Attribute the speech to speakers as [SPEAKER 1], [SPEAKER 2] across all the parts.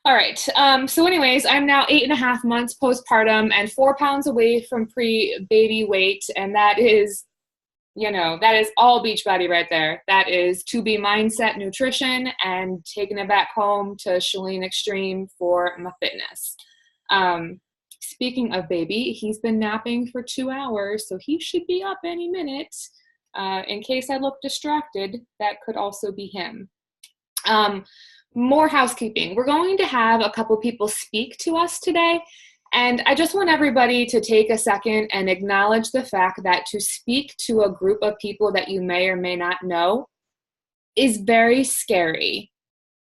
[SPEAKER 1] All right. So anyways, I'm now 8.5 months postpartum and 4 pounds away from pre-baby weight. And that is, that is all Beachbody right there. That is to be mindset nutrition and taking it back home to Chalene Extreme for my fitness. Speaking of baby, he's been napping for 2 hours, so he should be up any minute. In case I look distracted, that could also be him. More housekeeping. We're going to have a couple people speak to us today, and I just want everybody to take a second and acknowledge the fact that to speak to a group of people that you may or may not know is very scary.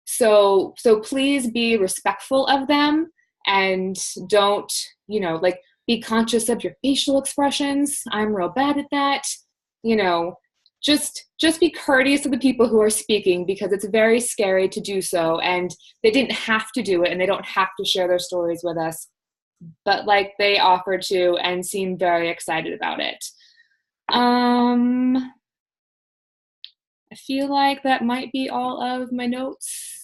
[SPEAKER 1] So please be respectful of them and don't, be conscious of your facial expressions. I'm real bad at that. Just be courteous to the people who are speaking, because it's very scary to do so, and they didn't have to do it and they don't have to share their stories with us, but they offered to and seem very excited about it. I feel like that might be all of my notes.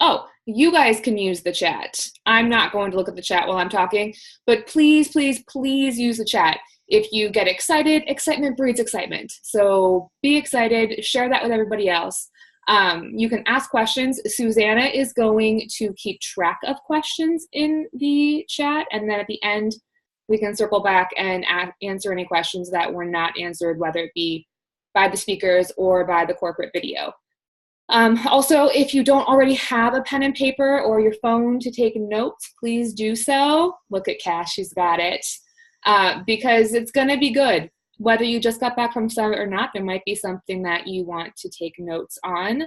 [SPEAKER 1] Oh, you guys can use the chat. I'm not going to look at the chat while I'm talking, but please, please, please use the chat. If you get excited, excitement breeds excitement. So be excited, share that with everybody else. You can ask questions. Susanna is going to keep track of questions in the chat, and then at the end, we can circle back and answer any questions that were not answered, whether it be by the speakers or by the corporate video. Also, if you don't already have a pen and paper or your phone to take notes, please do so. Look at Cash, she's got it. Because it's going to be good. Whether you just got back from summit or not, there might be something that you want to take notes on.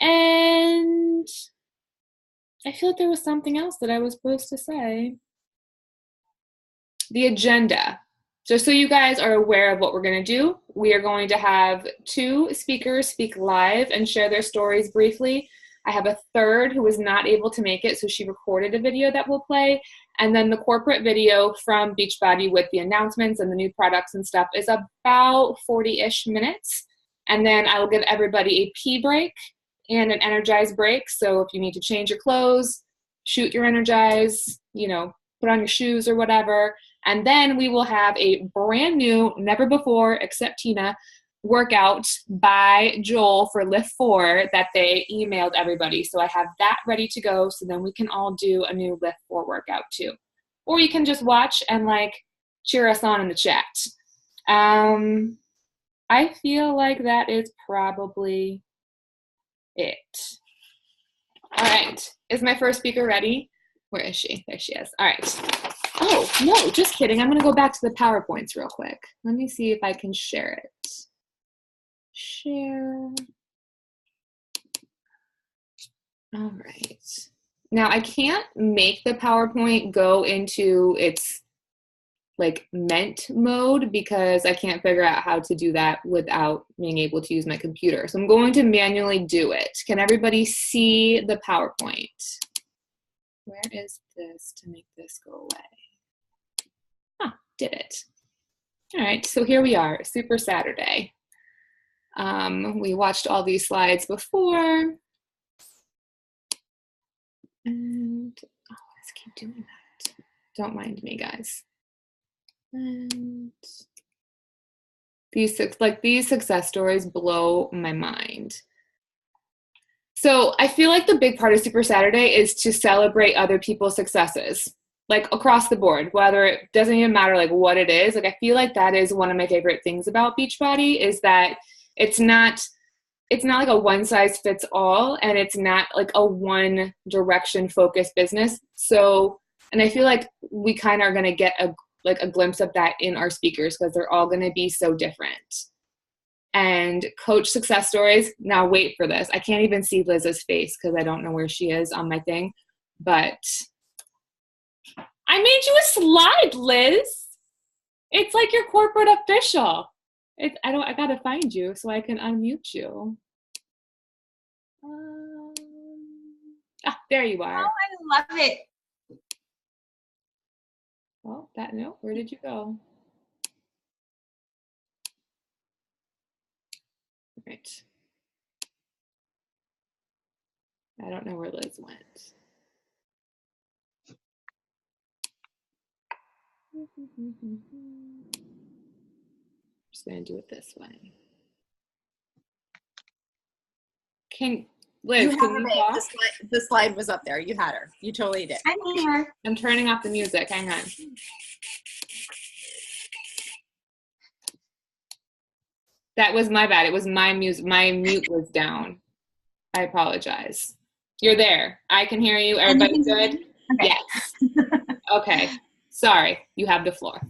[SPEAKER 1] And I feel like there was something else that I was supposed to say. The agenda. Just so you guys are aware of what we're going to do, we are going to have 2 speakers speak live and share their stories briefly. I have a third who was not able to make it, so she recorded a video that we'll play. And then the corporate video from Beachbody with the announcements and the new products and stuff is about 40-ish minutes. And then I will give everybody a pee break and an energize break. So if you need to change your clothes, shoot your energize, put on your shoes or whatever. And then we will have a brand new, never before, except Tina, workout by Joel for Lift 4 that they emailed everybody. So I have that ready to go, so then we can all do a new Lift 4 workout too. Or you can just watch and cheer us on in the chat. I feel like that is probably it. All right, is my first speaker ready? Where is she? There she is. All right. Oh, no, just kidding. I'm gonna go back to the PowerPoints real quick. Let me see if I can share it. Share. All right. Now I can't make the PowerPoint go into its meant mode because I can't figure out how to do that without being able to use my computer. So I'm going to manually do it. Can everybody see the PowerPoint? Where is this to make this go away? Huh, did it. All right, so here we are, Super Saturday. We watched all these slides before. And, let's keep doing that. Don't mind me, guys. And these success stories blow my mind. So I feel like the big part of Super Saturday is to celebrate other people's successes, across the board, whether it doesn't even matter what it is. I feel like that is one of my favorite things about Beachbody, is that it's not a one size fits all, and it's not a one direction focused business. So, and I feel like we kind of are going to get a glimpse of that in our speakers, because they're all going to be so different. And coach success stories. Now wait for this. I can't even see Liz's face because I don't know where she is on my thing, but I made you a slide, Liz. It's like your corporate official. I gotta find you so I can unmute you. There you are.
[SPEAKER 2] Oh, I love it.
[SPEAKER 1] Oh, no, where did you go? Right. I don't know where Liz went. Just gonna do it this way. Liz,
[SPEAKER 2] You had
[SPEAKER 1] can
[SPEAKER 2] her,
[SPEAKER 1] you
[SPEAKER 2] babe.
[SPEAKER 1] talk?
[SPEAKER 2] The slide was up there. You had her. You totally did.
[SPEAKER 3] I'm here.
[SPEAKER 1] I'm turning off the music. Hang on. That was my bad. It was my music. My mute was down. I apologize. You're there. I can hear you. Everybody good?
[SPEAKER 3] Okay.
[SPEAKER 1] Yes. Okay. Sorry. You have the floor.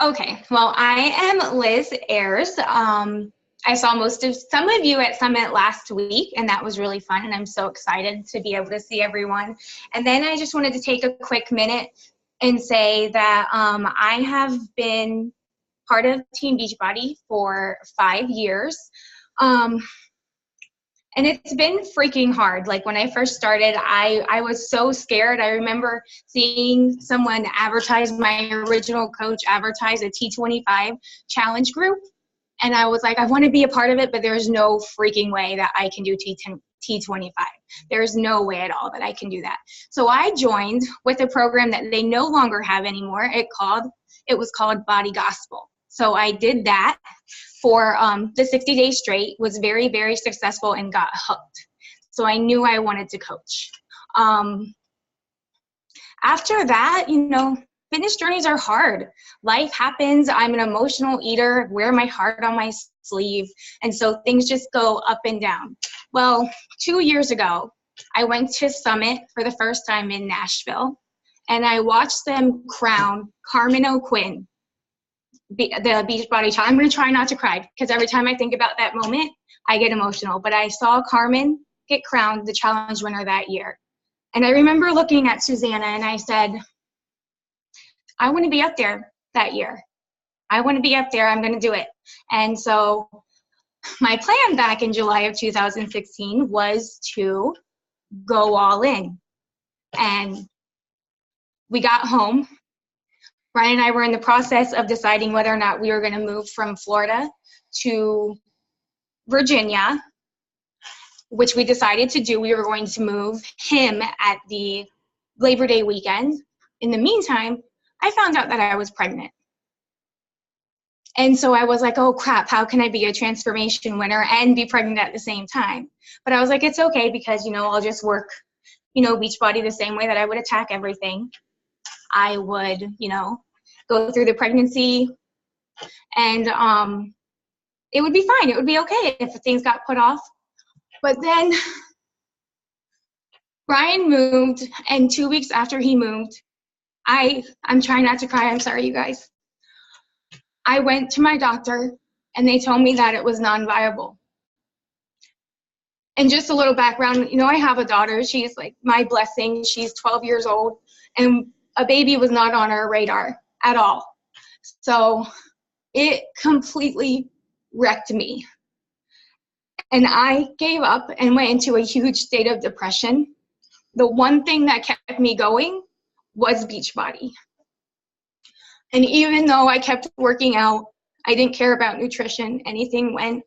[SPEAKER 3] Okay. Well, I am Liz Ayers. I saw some of you at Summit last week, and that was really fun, and I'm so excited to be able to see everyone. And then I just wanted to take a quick minute and say that I have been part of Team Beachbody for 5 years. And it's been freaking hard. Like when I first started, I was so scared. I remember seeing someone advertise, my original coach advertise a T25 challenge group. And I was like, I want to be a part of it, but there's no freaking way that I can do T25. There's no way at all that I can do that. So I joined with a program that they no longer have anymore. It was called Body Gospel. So I did that for the 60 days straight, was very, very successful, and got hooked. So I knew I wanted to coach. After that, fitness journeys are hard. Life happens. I'm an emotional eater, wear my heart on my sleeve. And so things just go up and down. Well, 2 years ago, I went to Summit for the first time in Nashville, and I watched them crown Carmen O'Quinn, the Beachbody Challenge. I'm going to try not to cry because every time I think about that moment, I get emotional. But I saw Carmen get crowned the challenge winner that year. And I remember looking at Susanna and I said, I want to be up there that year. I want to be up there. I'm going to do it. And so my plan back in July of 2016 was to go all in. And we got home. Brian and I were in the process of deciding whether or not we were going to move from Florida to Virginia, which we decided to do. We were going to move him at the Labor Day weekend. In the meantime, I found out that I was pregnant. And so I was like, oh crap, how can I be a transformation winner and be pregnant at the same time? But I was like, it's okay because, I'll just work, Beachbody the same way that I would attack everything. I would, go through the pregnancy and it would be fine. It would be okay if things got put off. But then Brian moved, and 2 weeks after he moved, I'm trying not to cry. I'm sorry, you guys. I went to my doctor and they told me that it was non-viable. And just a little background, I have a daughter. She's like my blessing. She's 12 years old, and a baby was not on our radar at all. So it completely wrecked me. And I gave up and went into a huge state of depression. The one thing that kept me going was Beachbody. And even though I kept working out, I didn't care about nutrition. Anything went.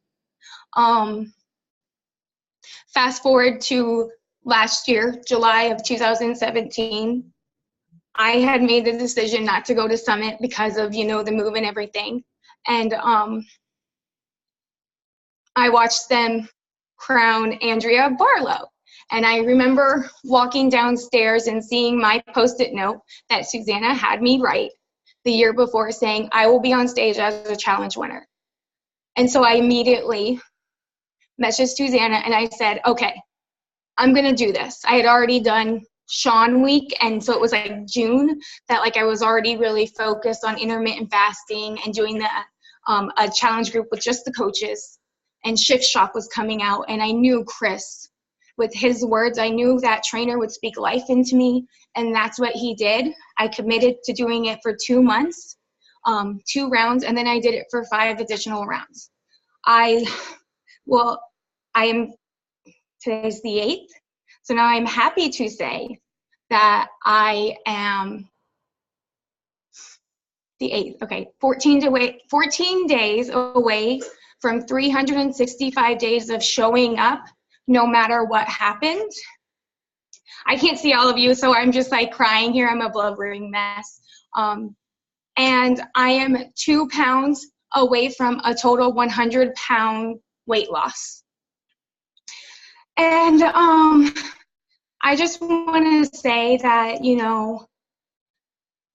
[SPEAKER 3] Fast forward to last year, July of 2017, I had made the decision not to go to Summit because of, the move and everything. And I watched them crown Andrea Barlow. And I remember walking downstairs and seeing my Post-it note that Susanna had me write the year before saying, I will be on stage as a challenge winner. And so I immediately messaged Susanna and I said, okay, I'm going to do this. I had already done Sean Week, and so it was like June that I was already really focused on intermittent fasting and doing a challenge group with just the coaches, and Shift Shock was coming out, and I knew Chris, with his words, I knew that trainer would speak life into me, and that's what he did. I committed to doing it for 2 months, 2 rounds, and then I did it for 5 additional rounds. Today's the 8th, so now I'm happy to say that I am the 8th, okay, 14 days away from 365 days of showing up no matter what happened. I can't see all of you, so I'm just crying here. I'm a blubbering mess. And I am 2 pounds away from a total 100-pound weight loss. And I just want to say that, you know,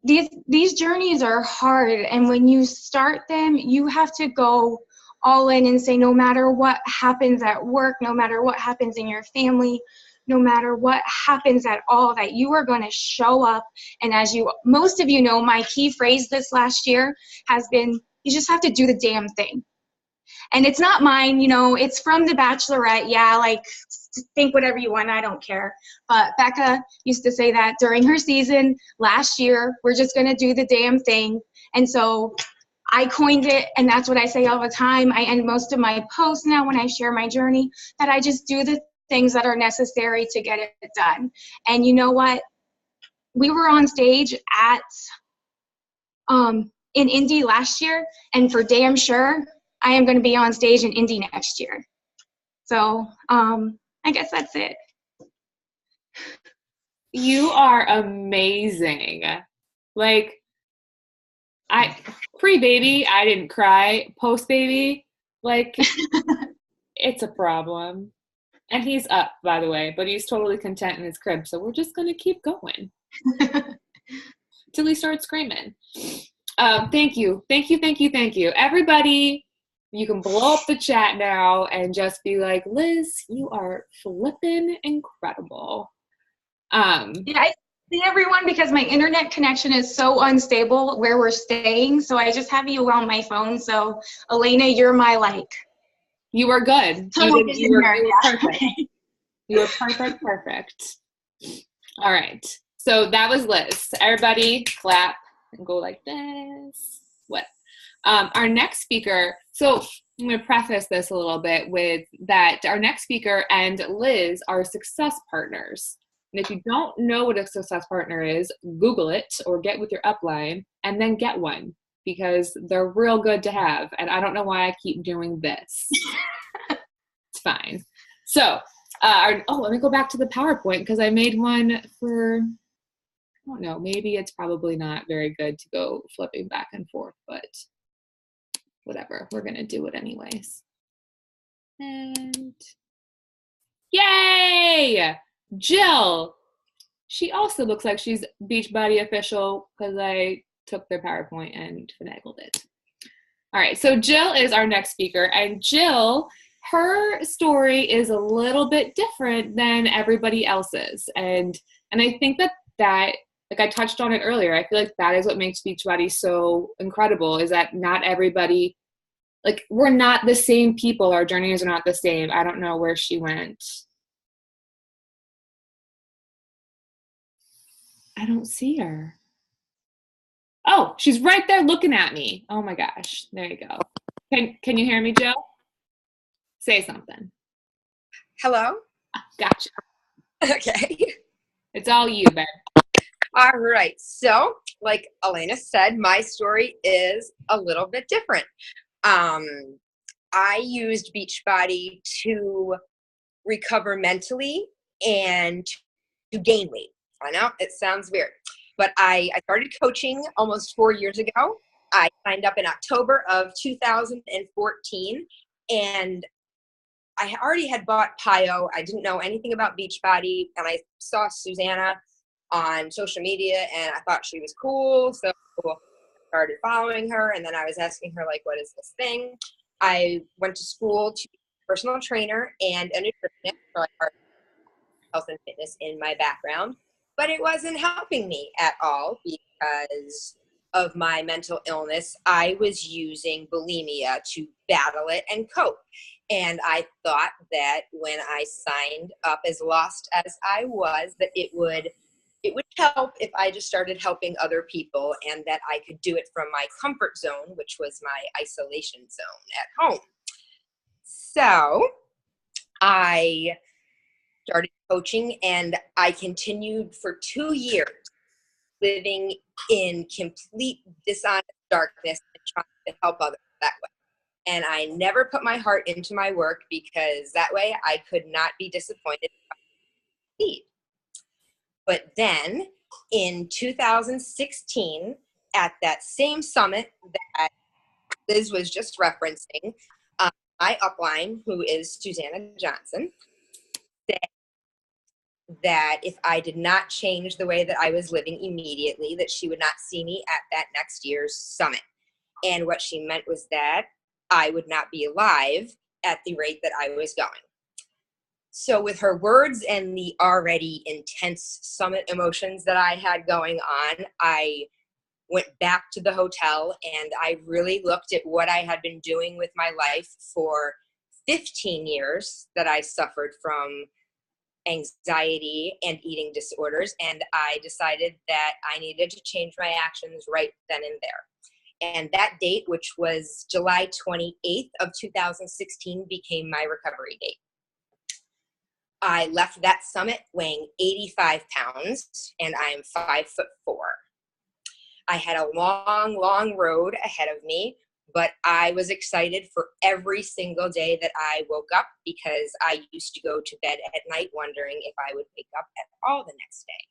[SPEAKER 3] these journeys are hard, and when you start them, you have to go all in and say, no matter what happens at work, no matter what happens in your family, no matter what happens at all, that you are going to show up. And as most of you know, my key phrase this last year has been, you just have to do the damn thing. And it's not mine, you know, it's from The Bachelorette. Yeah, like, think whatever you want, I don't care. But Becca used to say that during her season last year, we're just going to do the damn thing. And so I coined it, and that's what I say all the time. I end most of my posts now when I share my journey, that I just do the things that are necessary to get it done. And you know what? We were on stage at in Indy last year, and for damn sure, I am going to be on stage in Indy next year. So I guess that's it.
[SPEAKER 1] You are amazing. Like, pre-baby, I didn't cry. Post-baby, like, it's a problem. And he's up, by the way, but he's totally content in his crib. So we're just going to keep going till he starts screaming. Thank you. Thank you. Thank you. Thank you. Everybody, you can blow up the chat now and just be like, Liz, you are flippin' incredible.
[SPEAKER 3] Yeah, I see everyone because my internet connection is so unstable where we're staying. So I just have you on my phone. So Elena, you're my like.
[SPEAKER 1] You were good. You were perfect. You were perfect, perfect. All right. So that was Liz. Everybody clap and go like this. What? Our next speaker, so I'm going to preface this a little bit with that our next speaker and Liz are success partners. And if you don't know what a success partner is, Google it or get with your upline and then get one, because they're real good to have. And I don't know why I keep doing this. It's fine. So, let me go back to the PowerPoint because I made one for, I don't know, maybe it's probably not very good to go flipping back and forth, but whatever, we're going to do it anyways. And yay! Jill. She also looks like she's Beachbody official because I took their PowerPoint and finagled it. All right, so Jill is our next speaker, and Jill, her story is a little bit different than everybody else's, and I think that like I touched on it earlier, I feel like that is what makes Beachbody so incredible, is that not everybody, like, we're not the same people, our journeys are not the same. I don't know where she went. I don't see her. Oh, she's right there looking at me. Oh my gosh. There you go. Can you hear me, Jill? Say something.
[SPEAKER 4] Hello?
[SPEAKER 1] Gotcha.
[SPEAKER 4] Okay.
[SPEAKER 1] It's all you, babe.
[SPEAKER 4] All right. So, like Elena said, my story is a little bit different. I used Beachbody to recover mentally and to gain weight. I know it sounds weird, but I started coaching almost 4 years ago. I signed up in October of 2014, and I already had bought PiYo. I didn't know anything about Beachbody, and I saw Susanna on social media, and I thought she was cool, so I started following her, and then I was asking her, like, what is this thing? I went to school to be a personal trainer and a nutritionist, so I have health and fitness in my background, but it wasn't helping me at all because of my mental illness. I was using bulimia to battle it and cope. And I thought that when I signed up, as lost as I was, that it would help if I just started helping other people, and that I could do it from my comfort zone, which was my isolation zone at home. So I started coaching, and I continued for 2 years living in complete dishonest darkness and trying to help others that way. And I never put my heart into my work because that way I could not be disappointed. But then in 2016, at that same summit that Liz was just referencing, my upline, who is Susanna Johnson, said that if I did not change the way that I was living immediately, that she would not see me at that next year's summit. And what she meant was that I would not be alive at the rate that I was going. So with her words and the already intense summit emotions that I had going on, I went back to the hotel and I really looked at what I had been doing with my life for 15 years that I suffered from anxiety and eating disorders. And I decided that I needed to change my actions right then and there. And that date, which was July 28th of 2016, became my recovery date. I left that summit weighing 85 pounds, and I am 5'4". I had a long, long road ahead of me, but I was excited for every single day that I woke up, because I used to go to bed at night wondering if I would wake up at all the next day.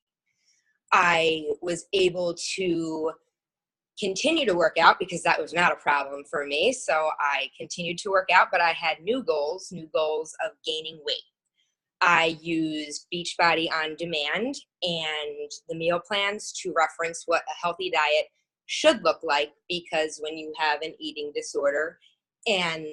[SPEAKER 4] I was able to continue to work out because that was not a problem for me. So I continued to work out, but I had new goals of gaining weight. I used Beachbody On Demand and the meal plans to reference what a healthy diet should look like, because when you have an eating disorder and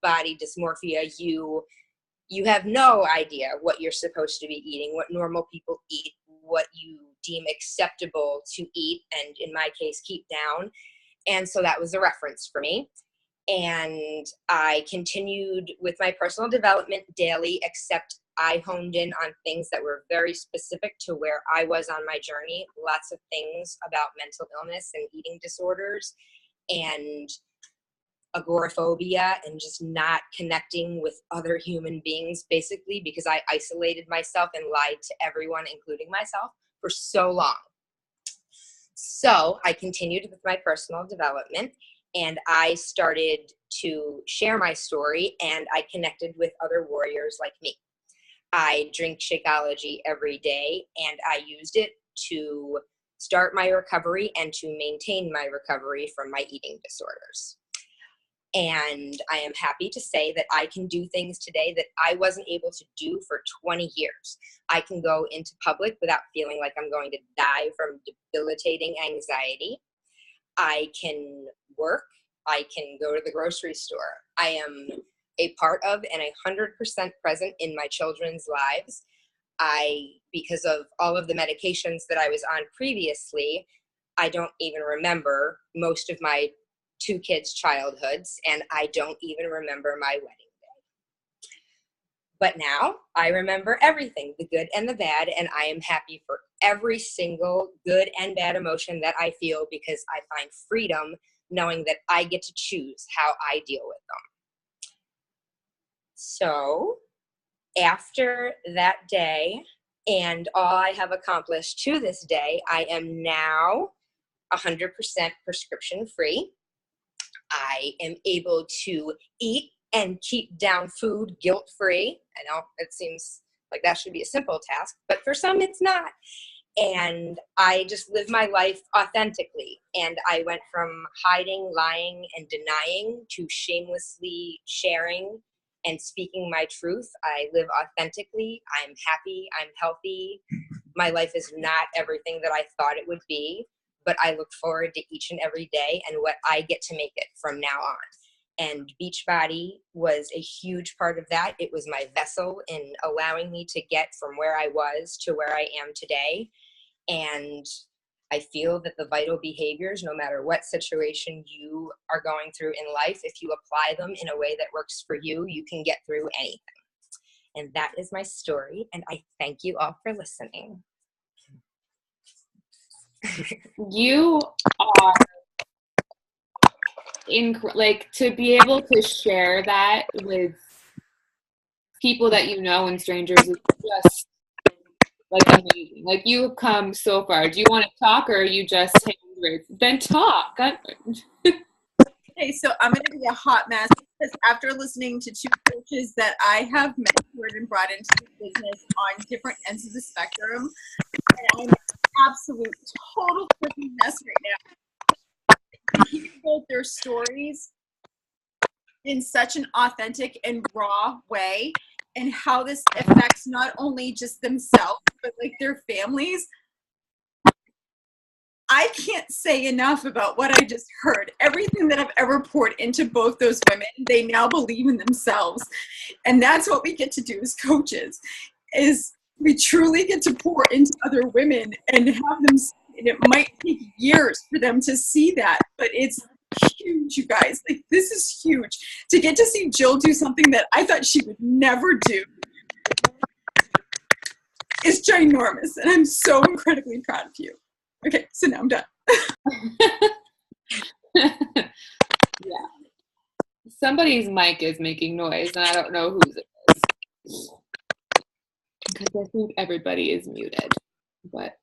[SPEAKER 4] body dysmorphia, you have no idea what you're supposed to be eating, what normal people eat, what you deem acceptable to eat, and in my case, keep down. And so that was a reference for me. And I continued with my personal development daily, except I honed in on things that were very specific to where I was on my journey. Lots of things about mental illness and eating disorders and agoraphobia and just not connecting with other human beings, basically, because I isolated myself and lied to everyone, including myself, for so long. So I continued with my personal development, and I started to share my story, and I connected with other warriors like me. I drink Shakeology every day, and I used it to start my recovery and to maintain my recovery from my eating disorders. And I am happy to say that I can do things today that I wasn't able to do for 20 years. I can go into public without feeling like I'm going to die from debilitating anxiety. I can work. I can go to the grocery store. I am a part of and 100% present in my children's lives. Because of all of the medications that I was on previously, I don't even remember most of my 2 kids' childhoods, and I don't even remember my wedding day. But now I remember everything, the good and the bad, and I am happy for every single good and bad emotion that I feel, because I find freedom knowing that I get to choose how I deal with them. So after that day and all I have accomplished to this day, I am now 100% prescription free. I am able to eat and keep down food guilt-free. I know it seems like that should be a simple task, but for some it's not. And I just live my life authentically. And I went from hiding, lying, and denying to shamelessly sharing and speaking my truth. I live authentically. I'm happy. I'm healthy. My life is not everything that I thought it would be, but I look forward to each and every day and what I get to make it from now on. And Beachbody was a huge part of that. It was my vessel in allowing me to get from where I was to where I am today. And I feel that the vital behaviors, no matter what situation you are going through in life, if you apply them in a way that works for you, you can get through anything. And that is my story. And I thank you all for listening.
[SPEAKER 1] You are to be able to share that with people that you know and strangers is just amazing. You have come so far. Do you want to talk, or are you just hand-raised? Then talk.
[SPEAKER 2] Okay, so I'm going to be a hot mess, because after listening to 2 coaches that I have mentored and brought into the business on different ends of the spectrum, and I'm an absolute total freaking mess right now. stories in such an authentic and raw way, and how this affects not only just themselves, but like their families. I can't say enough about what I just heard. Everything that I've ever poured into both those women, they now believe in themselves. And that's what we get to do as coaches, is we truly get to pour into other women and have them, and it might take years for them to see that, but it's huge, you guys. Like, this is huge. To get to see Jill do something that I thought she would never do is ginormous, and I'm so incredibly proud of you. Okay, so now I'm done.
[SPEAKER 1] Yeah. Somebody's mic is making noise, and I don't know whose it is. Because I think everybody is muted. But,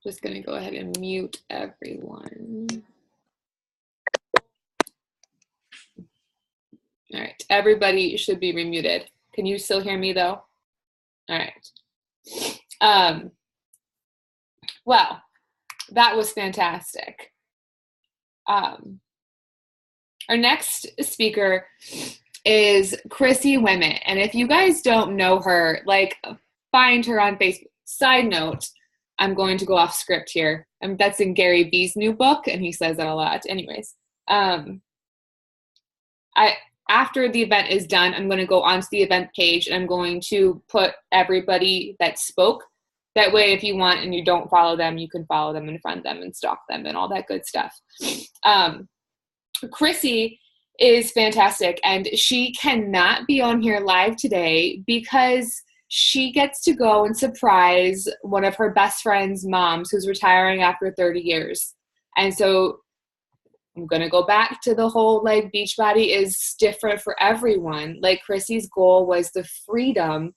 [SPEAKER 1] just going to go ahead and mute everyone. All right, everybody should be remuted. Can you still hear me though? All right. Well, that was fantastic. Our next speaker is Chrissy Wimett. And if you guys don't know her, like, find her on Facebook. Side note, I'm going to go off script here. That's in Gary Vee's new book, and he says that a lot. Anyways, after the event is done, I'm going to go onto the event page, and I'm going to put everybody that spoke. That way, if you want and you don't follow them, you can follow them and friend them and stalk them and all that good stuff. Chrissy is fantastic, and she cannot be on here live today because she gets to go and surprise one of her best friend's moms who's retiring after 30 years. And so I'm going to go back to the whole, like, Beachbody is different for everyone. Like, Chrissy's goal was the freedom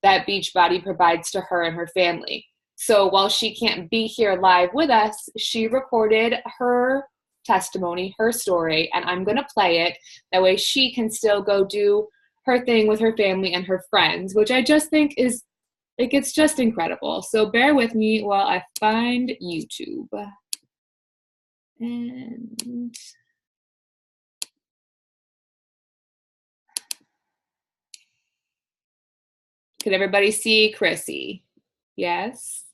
[SPEAKER 1] that Beachbody provides to her and her family. So while she can't be here live with us, she recorded her testimony, her story, and I'm going to play it. That way she can still go do her thing with her family and her friends, which I just think is, like, it's just incredible. So bear with me while I find YouTube. And can everybody see Chrissy? Yes.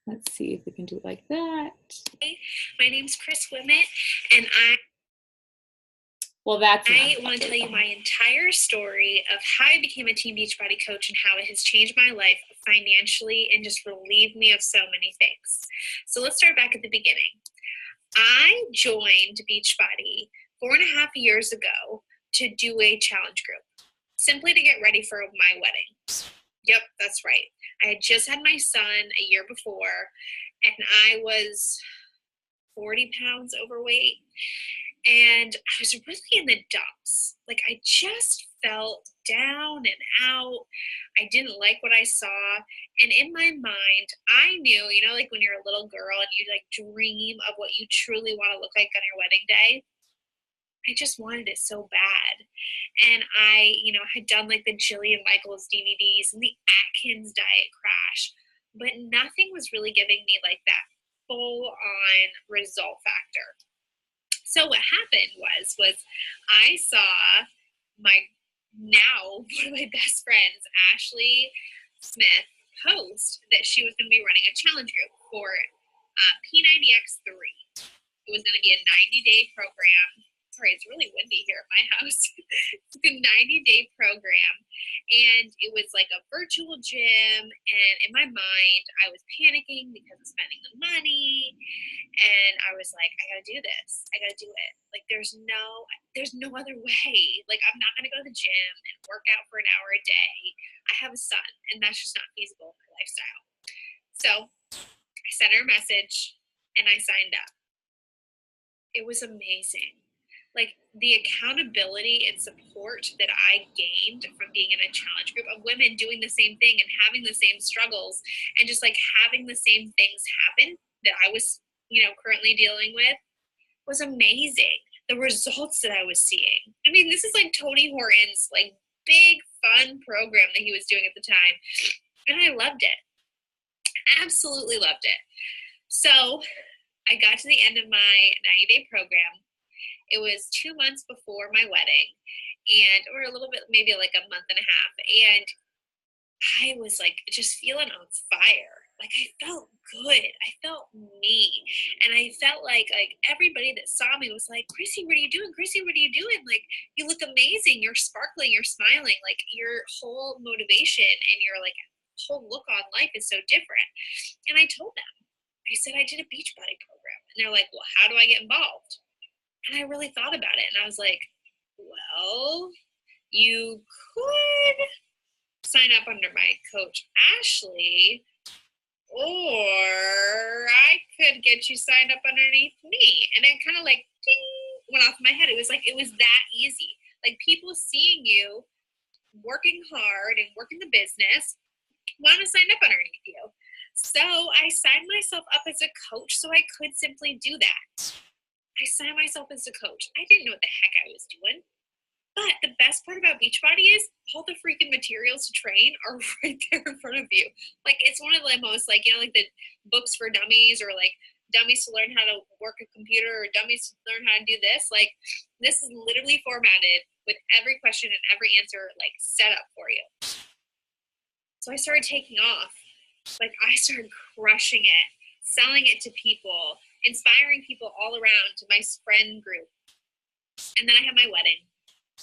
[SPEAKER 1] Let's see if we can do it like that.
[SPEAKER 5] My name's Chris Wimett, and
[SPEAKER 1] Well, that's
[SPEAKER 5] I want to tell you my entire story of how I became a Team Beachbody coach and how it has changed my life financially and just relieved me of so many things. So let's start back at the beginning. I joined Beachbody 4.5 years ago to do a challenge group, simply to get ready for my wedding. Yep, that's right. I had just had my son a year before, and I was 40 pounds overweight, and I was really in the dumps. Like, I just felt down and out. I didn't like what I saw, and in my mind, I knew, you know, like when you're a little girl and you, like, dream of what you truly want to look like on your wedding day. I just wanted it so bad. And I, you know, had done like the Jillian Michaels DVDs and the Atkins diet crash, but nothing was really giving me like that full on result factor. So what happened was I saw my now one of my best friends, Ashley Smith, post that she was going to be running a challenge group for P90X3. It was going to be a 90-day program. Sorry, it's really windy here at my house. It's a 90-day program, and it was like a virtual gym, and in my mind, I was panicking because of spending the money, and I was like, I gotta do this. I gotta do it. Like, there's no other way. Like, I'm not gonna go to the gym and work out for an hour a day. I have a son, and that's just not feasible in my lifestyle. So I sent her a message, and I signed up. It was amazing. Like, the accountability and support that I gained from being in a challenge group of women doing the same thing and having the same struggles and just like having the same things happen that I was, you know, currently dealing with was amazing. The results that I was seeing. I mean, this is like Tony Horton's like big fun program that he was doing at the time, and I loved it. Absolutely loved it. So I got to the end of my 90-day program. It was 2 months before my wedding, or a little bit, maybe like a month and a half. And I was like just feeling on fire. Like I felt good. I felt me. And I felt like everybody that saw me was like, Chrissy, what are you doing? Chrissy, what are you doing? Like, you look amazing. You're sparkling. You're smiling. Like your whole motivation and your like whole look on life is so different. And I told them, I said, I did a Beachbody program. And they're like, well, how do I get involved? And I really thought about it. And I was like, well, you could sign up under my coach, Ashley, or I could get you signed up underneath me. And it kind of like ding, went off in my head. It was that easy. Like people seeing you working hard and working the business want to sign up underneath you. So I signed myself up as a coach so I could simply do that. I signed myself as a coach. I didn't know what the heck I was doing. But the best part about Beachbody is all the freaking materials to train are right there in front of you. Like, it's one of the most, like, you know, like the books for dummies or, like, dummies to learn how to work a computer or dummies to learn how to do this. Like, this is literally formatted with every question and every answer, like, set up for you. So I started taking off. Like, I started crushing it, selling it to people, inspiring people all around to my friend group. And then I had my wedding.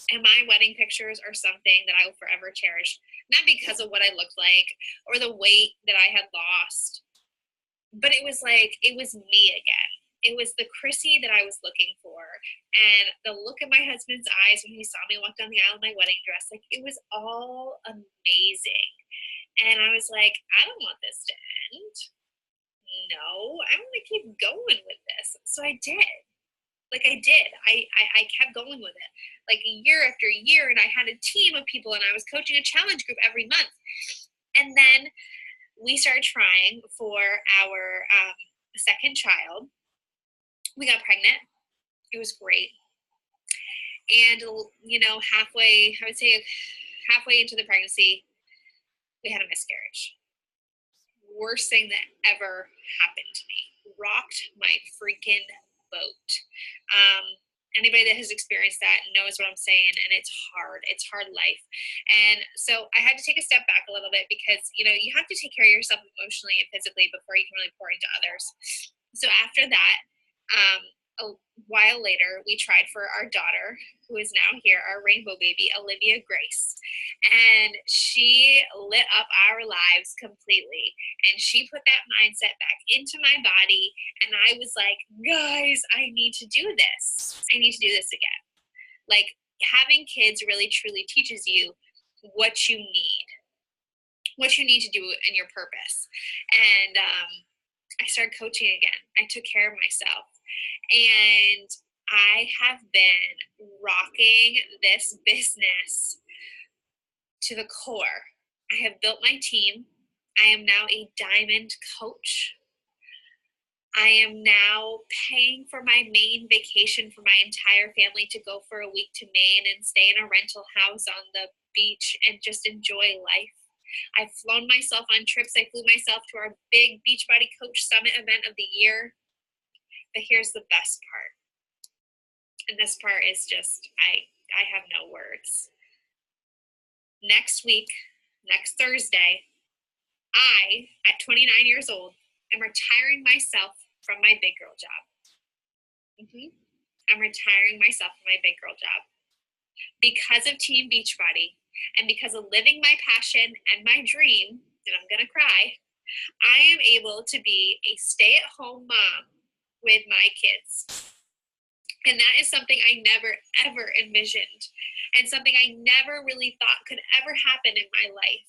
[SPEAKER 5] And my wedding pictures are something that I will forever cherish. Not because of what I looked like or the weight that I had lost, but it was me again. It was the Chrissy that I was looking for. And the look in my husband's eyes when he saw me walk down the aisle in my wedding dress, like it was all amazing. And I was like, I don't want this to end. No, I want to keep going with this. So I did. Like I did. I kept going with it. Like year after year, and I had a team of people, and I was coaching a challenge group every month. And then we started trying for our second child. We got pregnant. It was great. And, you know, I would say halfway into the pregnancy, we had a miscarriage. Worst thing that ever happened to me. Rocked my freaking boat. Anybody that has experienced that knows what I'm saying, and it's hard. It's hard life. And so I had to take a step back a little bit because, you know, you have to take care of yourself emotionally and physically before you can really pour into others. So after that, a while later, we tried for our daughter, who is now here, our rainbow baby, Olivia Grace. And she lit up our lives completely. And she put that mindset back into my body. And I was like, guys, I need to do this. I need to do this again. Like, having kids really, truly teaches you what you need to do in your purpose. And I started coaching again. I took care of myself. And I have been rocking this business to the core. I have built my team. I am now a diamond coach. I am now paying for my Maine vacation for my entire family to go for a week to Maine and stay in a rental house on the beach and just enjoy life. I've flown myself on trips. I flew myself to our big Beachbody Coach Summit event of the year. But here's the best part. And this part is just, I have no words. Next week, next Thursday, I, at 29 years old, am retiring myself from my big girl job. I'm retiring myself from my big girl job. Because of Team Beachbody and because of living my passion and my dream, and I'm going to cry, I am able to be a stay-at-home mom with my kids. And that is something I never, ever envisioned, and something I never really thought could ever happen in my life.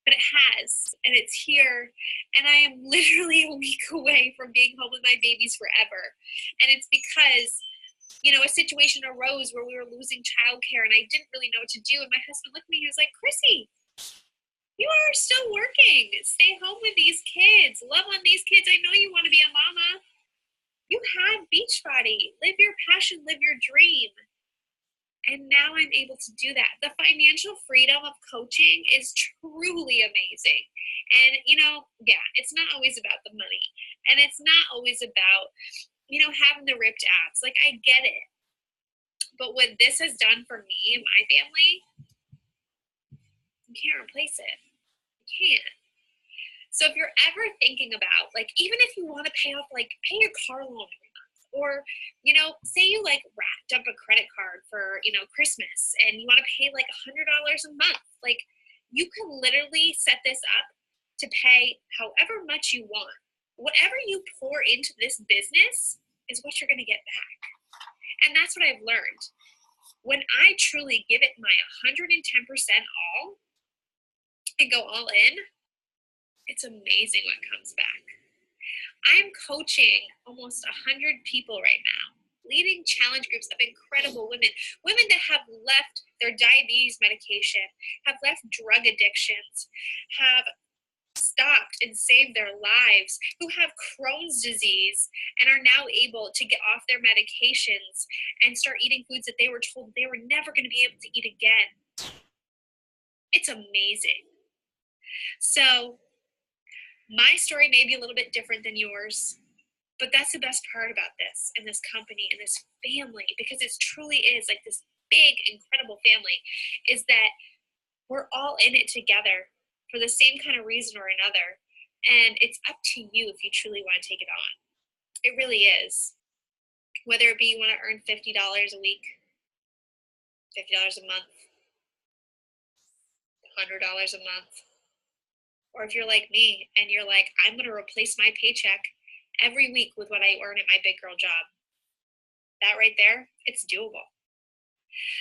[SPEAKER 5] But it has, and it's here, and I am literally a week away from being home with my babies forever. And it's because, you know, a situation arose where we were losing childcare, and I didn't really know what to do, and my husband looked at me, he was like, Chrissy, you are still working. Stay home with these kids. Love on these kids. I know you want to be a mama. You have Beachbody. Live your passion, live your dream. And now I'm able to do that. The financial freedom of coaching is truly amazing. And, it's not always about the money. And it's not always about, having the ripped abs. Like, I get it. But what this has done for me and my family, you can't replace it. You can't. So if you're ever thinking about, like, even if you want to pay your car loan every month, or, say you wrapped up a credit card for, Christmas and you want to pay like $100 a month, like, you can literally set this up to pay however much you want. Whatever you pour into this business is what you're going to get back. And that's what I've learned. When I truly give it my 110% all and go all in, it's amazing what comes back. I'm coaching almost 100 people right now, leading challenge groups of incredible women that have left their diabetes medication, have left drug addictions, have stopped and saved their lives, who have Crohn's disease and are now able to get off their medications and start eating foods that they were told they were never going to be able to eat again. It's amazing. So my story may be a little bit different than yours, but that's the best part about this and this company and this family, because it truly is like this big, incredible family, is that we're all in it together for the same kind of reason or another. And it's up to you if you truly want to take it on. It really is. Whether it be you want to earn $50 a week, $50 a month, $100 a month, or if you're like me and you're like, I'm going to replace my paycheck every week with what I earn at my big girl job. That right there, it's doable.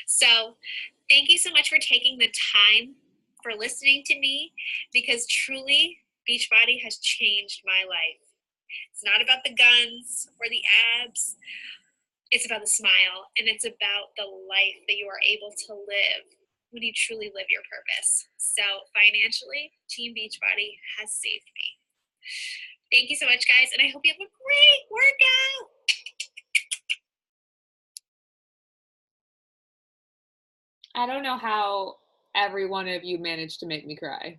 [SPEAKER 5] So thank you so much for taking the time for listening to me, because truly Beachbody has changed my life. It's not about the guns or the abs. It's about the smile, and it's about the life that you are able to live when you truly live your purpose. So financially, Team Beachbody has saved me. Thank you so much, guys, and I hope you have a great workout.
[SPEAKER 1] I don't know how every one of you managed to make me cry.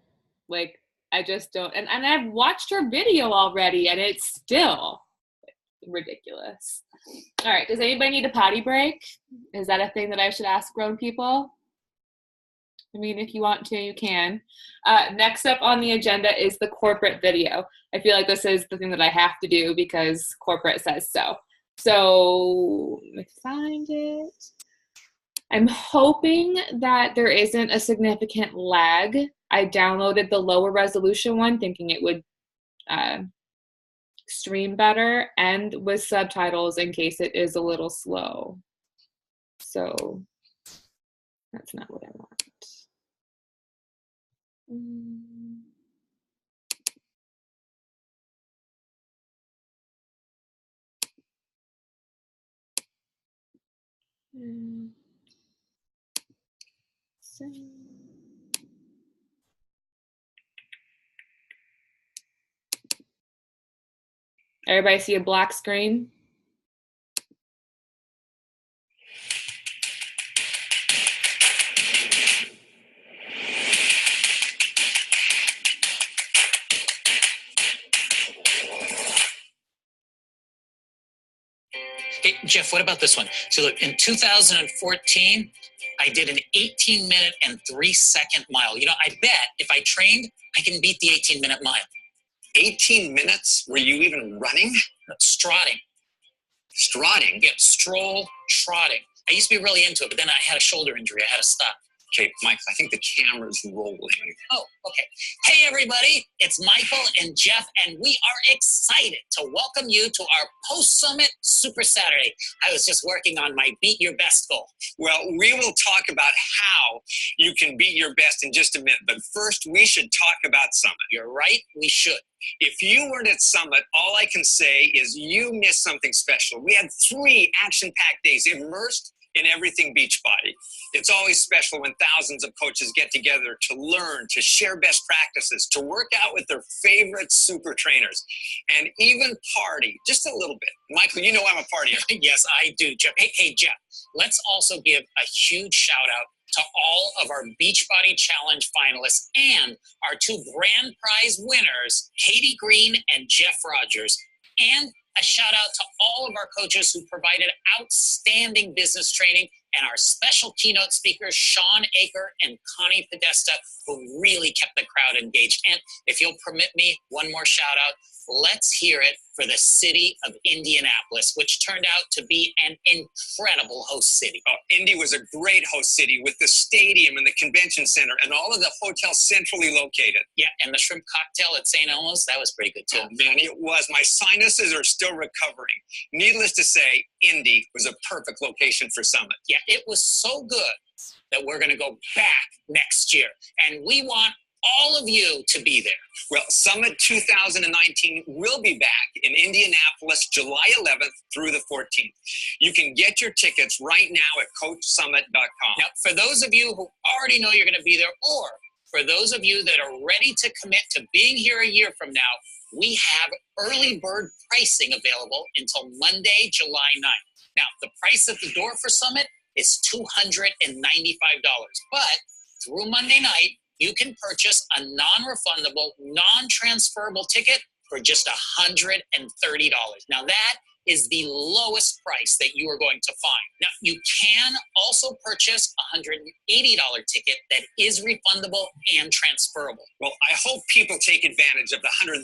[SPEAKER 1] Like, I just don't. And I've watched her video already, and it's still ridiculous. All right, does anybody need a potty break? Is that a thing that I should ask grown people? I mean, if you want to, you can. Next up on the agenda is the corporate video. I feel like this is the thing that I have to do because corporate says so. So let me find it. I'm hoping that there isn't a significant lag. I downloaded the lower resolution one thinking it would stream better and with subtitles in case it is a little slow. So that's not what I want. Everybody see a black screen?
[SPEAKER 6] Hey, Jeff, what about this one? So look, in 2014, I did an 18-minute and 3-second mile. You know, I bet if I trained, I can beat the 18-minute mile.
[SPEAKER 7] 18 minutes? Were you even running?
[SPEAKER 6] Strotting.
[SPEAKER 7] Strotting?
[SPEAKER 6] Yeah, stroll, trotting. I used to be really into it, but then I had a shoulder injury. I had to stop.
[SPEAKER 7] Okay, Mike, I think the camera's rolling.
[SPEAKER 6] Oh, okay. Hey, everybody. It's Michael and Jeff, and we are excited to welcome you to our post-summit Super Saturday. I was just working on my Beat Your Best goal.
[SPEAKER 7] Well, we will talk about how you can beat your best in just a minute, but first we should talk about Summit.
[SPEAKER 6] You're right. We should.
[SPEAKER 7] If you weren't at Summit, all I can say is you missed something special. We had 3 action-packed days immersed in everything Beachbody. It's always special when thousands of coaches get together to learn, to share best practices, to work out with their favorite super trainers, and even party just a little bit. Michael, you know I'm a partier.
[SPEAKER 6] Yes, I do, Jeff. Hey, Jeff, let's also give a huge shout out to all of our Beachbody Challenge finalists and our 2 grand prize winners, Katie Green and Jeff Rogers, and a shout out to all of our coaches who provided outstanding business training, and our special keynote speakers, Sean Aker and Connie Podesta, who really kept the crowd engaged. And if you'll permit me, one more shout out. Let's hear it for the city of Indianapolis, which turned out to be an incredible host city.
[SPEAKER 7] Oh, Indy was a great host city with the stadium and the convention center and all of the hotels centrally located.
[SPEAKER 6] Yeah, and the shrimp cocktail at St. Elmo's, that was pretty good too.
[SPEAKER 7] Oh, man, it was. My sinuses are still recovering. Needless to say, Indy was a perfect location for Summit.
[SPEAKER 6] Yeah, it was so good that we're going to go back next year, and we want all of you to be there.
[SPEAKER 7] Well, Summit 2019 will be back in Indianapolis, July 11th through the 14th. You can get your tickets right now at CoachSummit.com.
[SPEAKER 6] Now, for those of you who already know you're going to be there, or for those of you that are ready to commit to being here a year from now, we have early bird pricing available until Monday, July 9th. Now, the price at the door for Summit is $295, but through Monday night, you can purchase a non-refundable, non-transferable ticket for just $130. Now that is the lowest price that you are going to find. Now you can also purchase a $180 ticket that is refundable and transferable.
[SPEAKER 7] Well, I hope people take advantage of the $130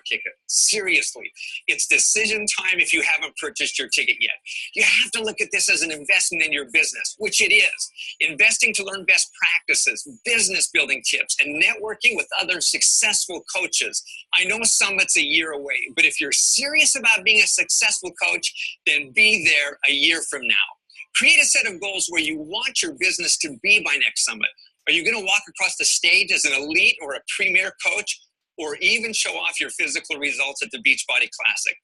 [SPEAKER 7] ticket. Seriously, it's decision time if you haven't purchased your ticket yet. You have to look at this as an investment in your business, which it is. Investing to learn best practices, business building tips, and networking with other successful coaches. I know Summit's a year away, but if you're serious about being a successful coach, then be there a year from now. Create a set of goals where you want your business to be by next Summit. Are you going to walk across the stage as an elite or a premier coach, or even show off your physical results at the Beachbody Classic?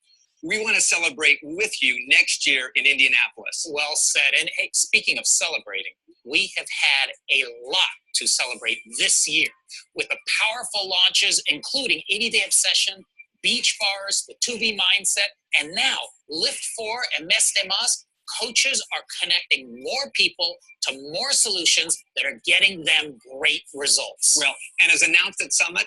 [SPEAKER 7] We want to celebrate with you next year in Indianapolis.
[SPEAKER 6] Well said. And hey, speaking of celebrating, we have had a lot to celebrate this year with the powerful launches, including 80-Day Obsession, Beach Bars, the 2B Mindset, and now Lift 4 and Mes de Más. Coaches are connecting more people to more solutions that are getting them great results.
[SPEAKER 7] Well, and as announced at Summit,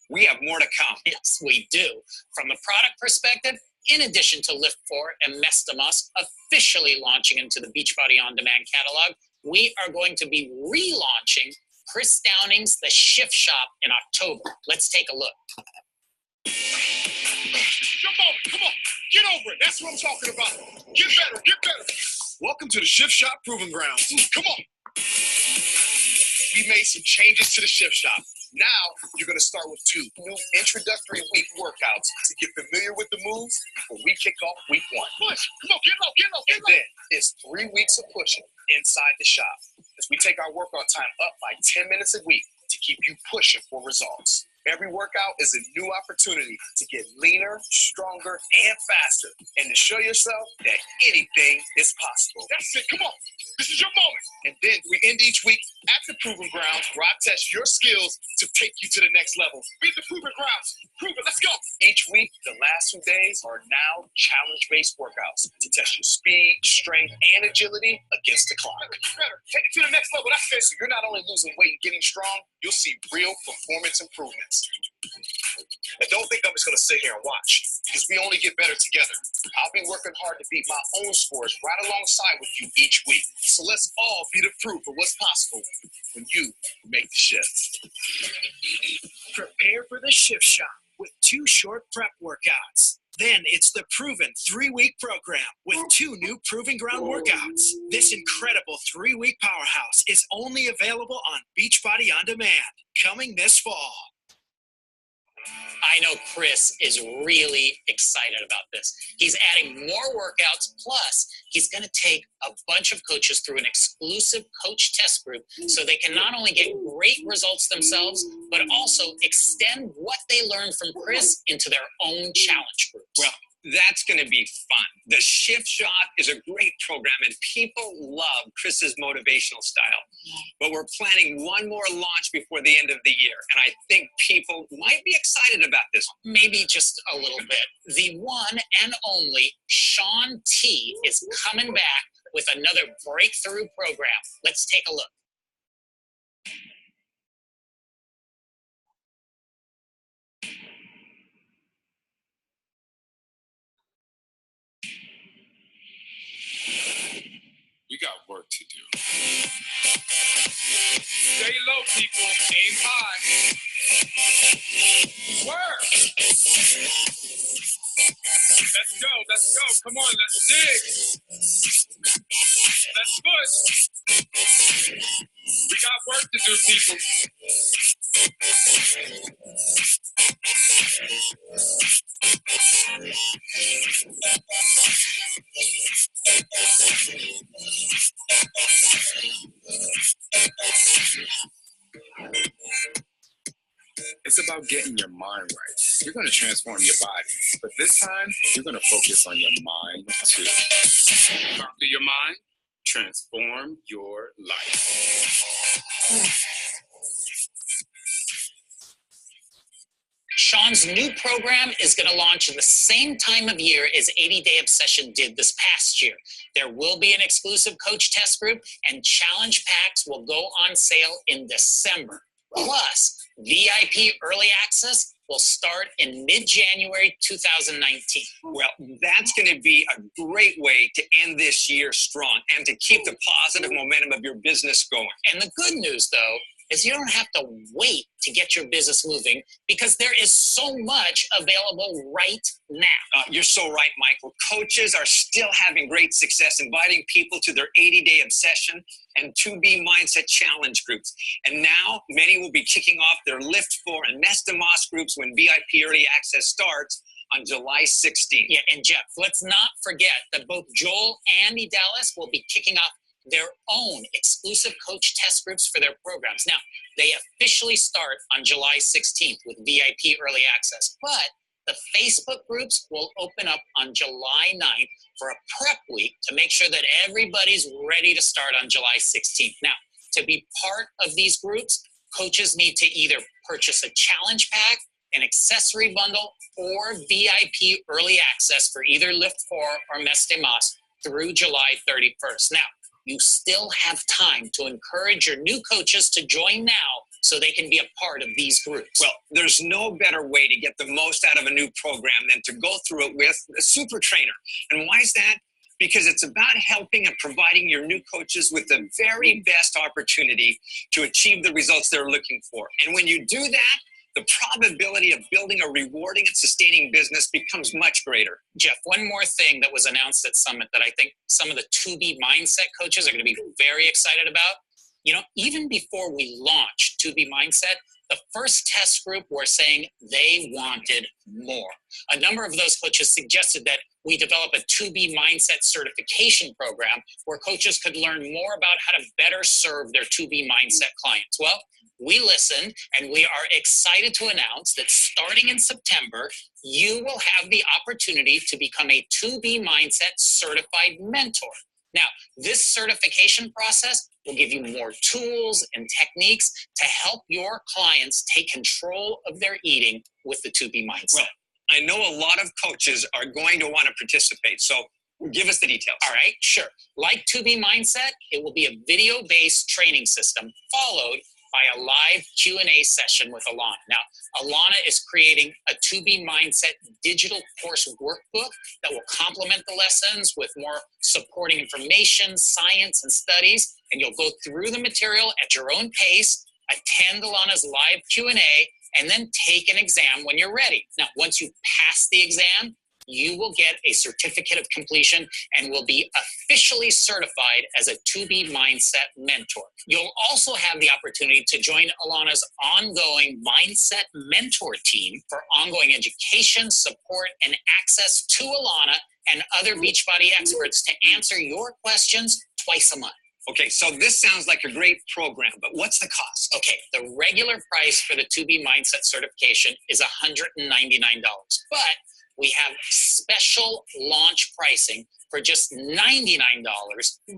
[SPEAKER 7] we have more to come.
[SPEAKER 6] Yes, we do. From a product perspective, in addition to Lift 4 and Mes de Más officially launching into the Beachbody On Demand catalog, we are going to be relaunching Chris Downing's The Shift Shop in October. Let's take a look.
[SPEAKER 8] Come on, get over it. That's what I'm talking about. Get better. Welcome to the Shift Shop Proving Grounds. Come on. We made some changes to the Shift Shop. Now, you're going to start with 2 new introductory week workouts to get familiar with the moves before we kick off week 1. Push. Come on, get low. And then it's 3 weeks of pushing inside the shop as we take our workout time up by 10 minutes a week to keep you pushing for results. Every workout is a new opportunity to get leaner, stronger, and faster, and to show yourself that anything is possible. That's it. Come on. This is your moment. And then we end each week at the Proving Grounds, where I test your skills to take you to the next level. Be the Proving Grounds. Prove it. Let's go. Each week, the last 2 days are now challenge-based workouts to test your speed, strength, and agility against the clock. Better. Take it to the next level. That's it. So you're not only losing weight and getting strong, you'll see real performance improvements. And don't think I'm just going to sit here and watch, because we only get better together. I'll be working hard to beat my own scores right alongside with you each week. So let's all be the proof of what's possible when you make the shift.
[SPEAKER 9] Prepare for the Shift Shop with 2 short prep workouts. Then it's the Proven 3-week program with 2 new Proving Ground workouts. This incredible 3-week powerhouse is only available on Beachbody On Demand, coming this fall.
[SPEAKER 6] I know Chris is really excited about this. He's adding more workouts, plus he's going to take a bunch of coaches through an exclusive coach test group so they can not only get great results themselves, but also extend what they learned from Chris into their own challenge groups.
[SPEAKER 7] Well, That's going to be fun. The Shift Shop is a great program, and people love Chris's motivational style. But we're planning one more launch before the end of the year, and I think people might be excited about this one.
[SPEAKER 6] Maybe just a little bit. The one and only Shaun T is coming back with another breakthrough program. Let's take a look.
[SPEAKER 8] We got work to do. Stay low, people. Aim high. Work. Let's go. Let's go. Come on. Let's dig. Let's push. We got work to do, people. It's about getting your mind right. You're going to transform your body, but this time, you're going to focus on your mind too. Conquer your mind, transform your life.
[SPEAKER 6] Shaun's new program is going to launch in the same time of year as 80 Day Obsession did this past year. There will be an exclusive coach test group, and challenge packs will go on sale in December. Plus, VIP early access will start in mid-January 2019.
[SPEAKER 7] Well, that's going to be a great way to end this year strong and to keep the positive momentum of your business going.
[SPEAKER 6] And the good news, though, is you don't have to wait to get your business moving because there is so much available right now.
[SPEAKER 7] You're so right, Michael. Coaches are still having great success inviting people to their 80-day obsession and 2B Mindset Challenge groups. And now many will be kicking off their Lift 4 and Mes de Mas groups when VIP Early Access starts on July 16th.
[SPEAKER 6] Yeah, and Jeff, let's not forget that both Joel and Dallas will be kicking off their own exclusive coach test groups for their programs. Now, they officially start on July 16th with VIP early access, but the Facebook groups will open up on July 9th for a prep week to make sure that everybody's ready to start on July 16th. Now, to be part of these groups, coaches need to either purchase a challenge pack, an accessory bundle, or VIP early access for either Lift 4 or Mes de Mas through July 31st. Now, you still have time to encourage your new coaches to join now so they can be a part of these groups.
[SPEAKER 7] Well, there's no better way to get the most out of a new program than to go through it with a super trainer. And why is that? Because it's about helping and providing your new coaches with the very best opportunity to achieve the results they're looking for. And when you do that, the probability of building a rewarding and sustaining business becomes much greater.
[SPEAKER 6] Jeff, one more thing that was announced at Summit that I think some of the 2B Mindset coaches are going to be very excited about. You know, even before we launched 2B Mindset, the first test group were saying they wanted more. A number of those coaches suggested that we develop a 2B Mindset certification program where coaches could learn more about how to better serve their 2B Mindset clients. Well, we listened, and we are excited to announce that starting in September, you will have the opportunity to become a 2B Mindset certified mentor. Now, this certification process will give you more tools and techniques to help your clients take control of their eating with the 2B Mindset.
[SPEAKER 7] Well, I know a lot of coaches are going to want to participate, so give us the details.
[SPEAKER 6] All right, sure. Like 2B Mindset, it will be a video-based training system followed by a live Q&A session with Alana. Now, Alana is creating a 2B Mindset digital course workbook that will complement the lessons with more supporting information, science, and studies, and you'll go through the material at your own pace, attend Alana's live Q&A, and then take an exam when you're ready. Now, once you pass the exam, you will get a certificate of completion and will be officially certified as a 2B Mindset mentor. You'll also have the opportunity to join Alana's ongoing Mindset Mentor team for ongoing education, support, and access to Alana and other Beachbody experts to answer your questions twice a month.
[SPEAKER 7] Okay, so this sounds like a great program, but what's the cost?
[SPEAKER 6] Okay, the regular price for the 2B Mindset certification is $199, but we have special launch pricing for just $99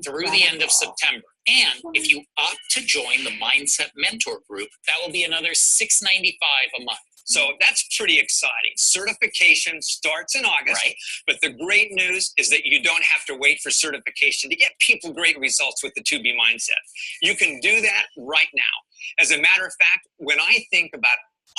[SPEAKER 6] through the end of September. And if you opt to join the Mindset Mentor Group, that will be another $6.95 a month.
[SPEAKER 7] So that's pretty exciting. Certification starts in August,
[SPEAKER 6] Right.
[SPEAKER 7] but the great news is that you don't have to wait for certification to get people great results with the 2B mindset. You can do that right now. As a matter of fact, when I think about